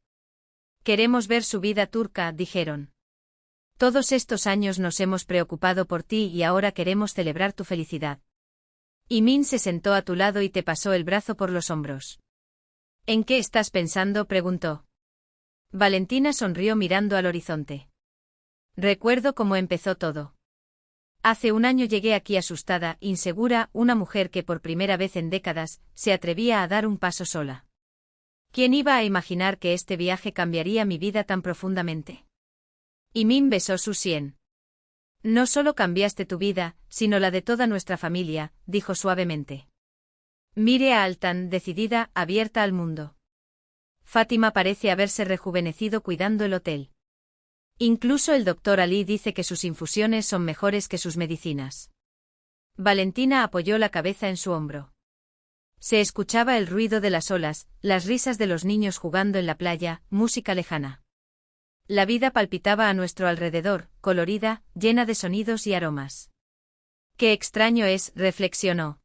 Queremos ver su vida turca, dijeron. Todos estos años nos hemos preocupado por ti y ahora queremos celebrar tu felicidad. Imin se sentó a tu lado y te pasó el brazo por los hombros. ¿En qué estás pensando?, preguntó. Valentina sonrió mirando al horizonte. Recuerdo cómo empezó todo. Hace un año llegué aquí asustada, insegura, una mujer que por primera vez en décadas se atrevía a dar un paso sola. ¿Quién iba a imaginar que este viaje cambiaría mi vida tan profundamente? Imin besó su sien. No solo cambiaste tu vida, sino la de toda nuestra familia, dijo suavemente. Mire a Altan, decidida, abierta al mundo. Fátima parece haberse rejuvenecido cuidando el hotel. Incluso el doctor Ali dice que sus infusiones son mejores que sus medicinas. Valentina apoyó la cabeza en su hombro. Se escuchaba el ruido de las olas, las risas de los niños jugando en la playa, música lejana. La vida palpitaba a nuestro alrededor, colorida, llena de sonidos y aromas. Qué extraño es, reflexionó.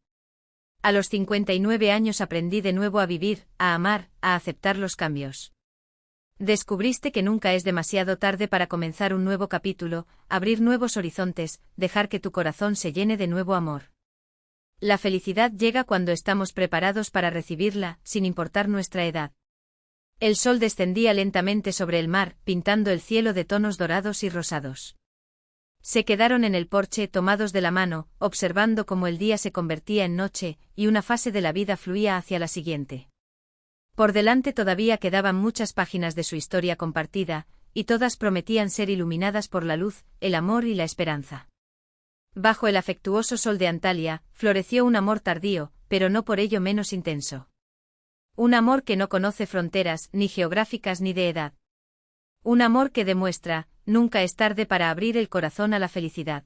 A los 59 años aprendí de nuevo a vivir, a amar, a aceptar los cambios. Descubriste que nunca es demasiado tarde para comenzar un nuevo capítulo, abrir nuevos horizontes, dejar que tu corazón se llene de nuevo amor. La felicidad llega cuando estamos preparados para recibirla, sin importar nuestra edad. El sol descendía lentamente sobre el mar, pintando el cielo de tonos dorados y rosados. Se quedaron en el porche tomados de la mano, observando cómo el día se convertía en noche, y una fase de la vida fluía hacia la siguiente. Por delante todavía quedaban muchas páginas de su historia compartida, y todas prometían ser iluminadas por la luz, el amor y la esperanza. Bajo el afectuoso sol de Antalya, floreció un amor tardío, pero no por ello menos intenso. Un amor que no conoce fronteras, ni geográficas ni de edad. Un amor que demuestra, nunca es tarde para abrir el corazón a la felicidad.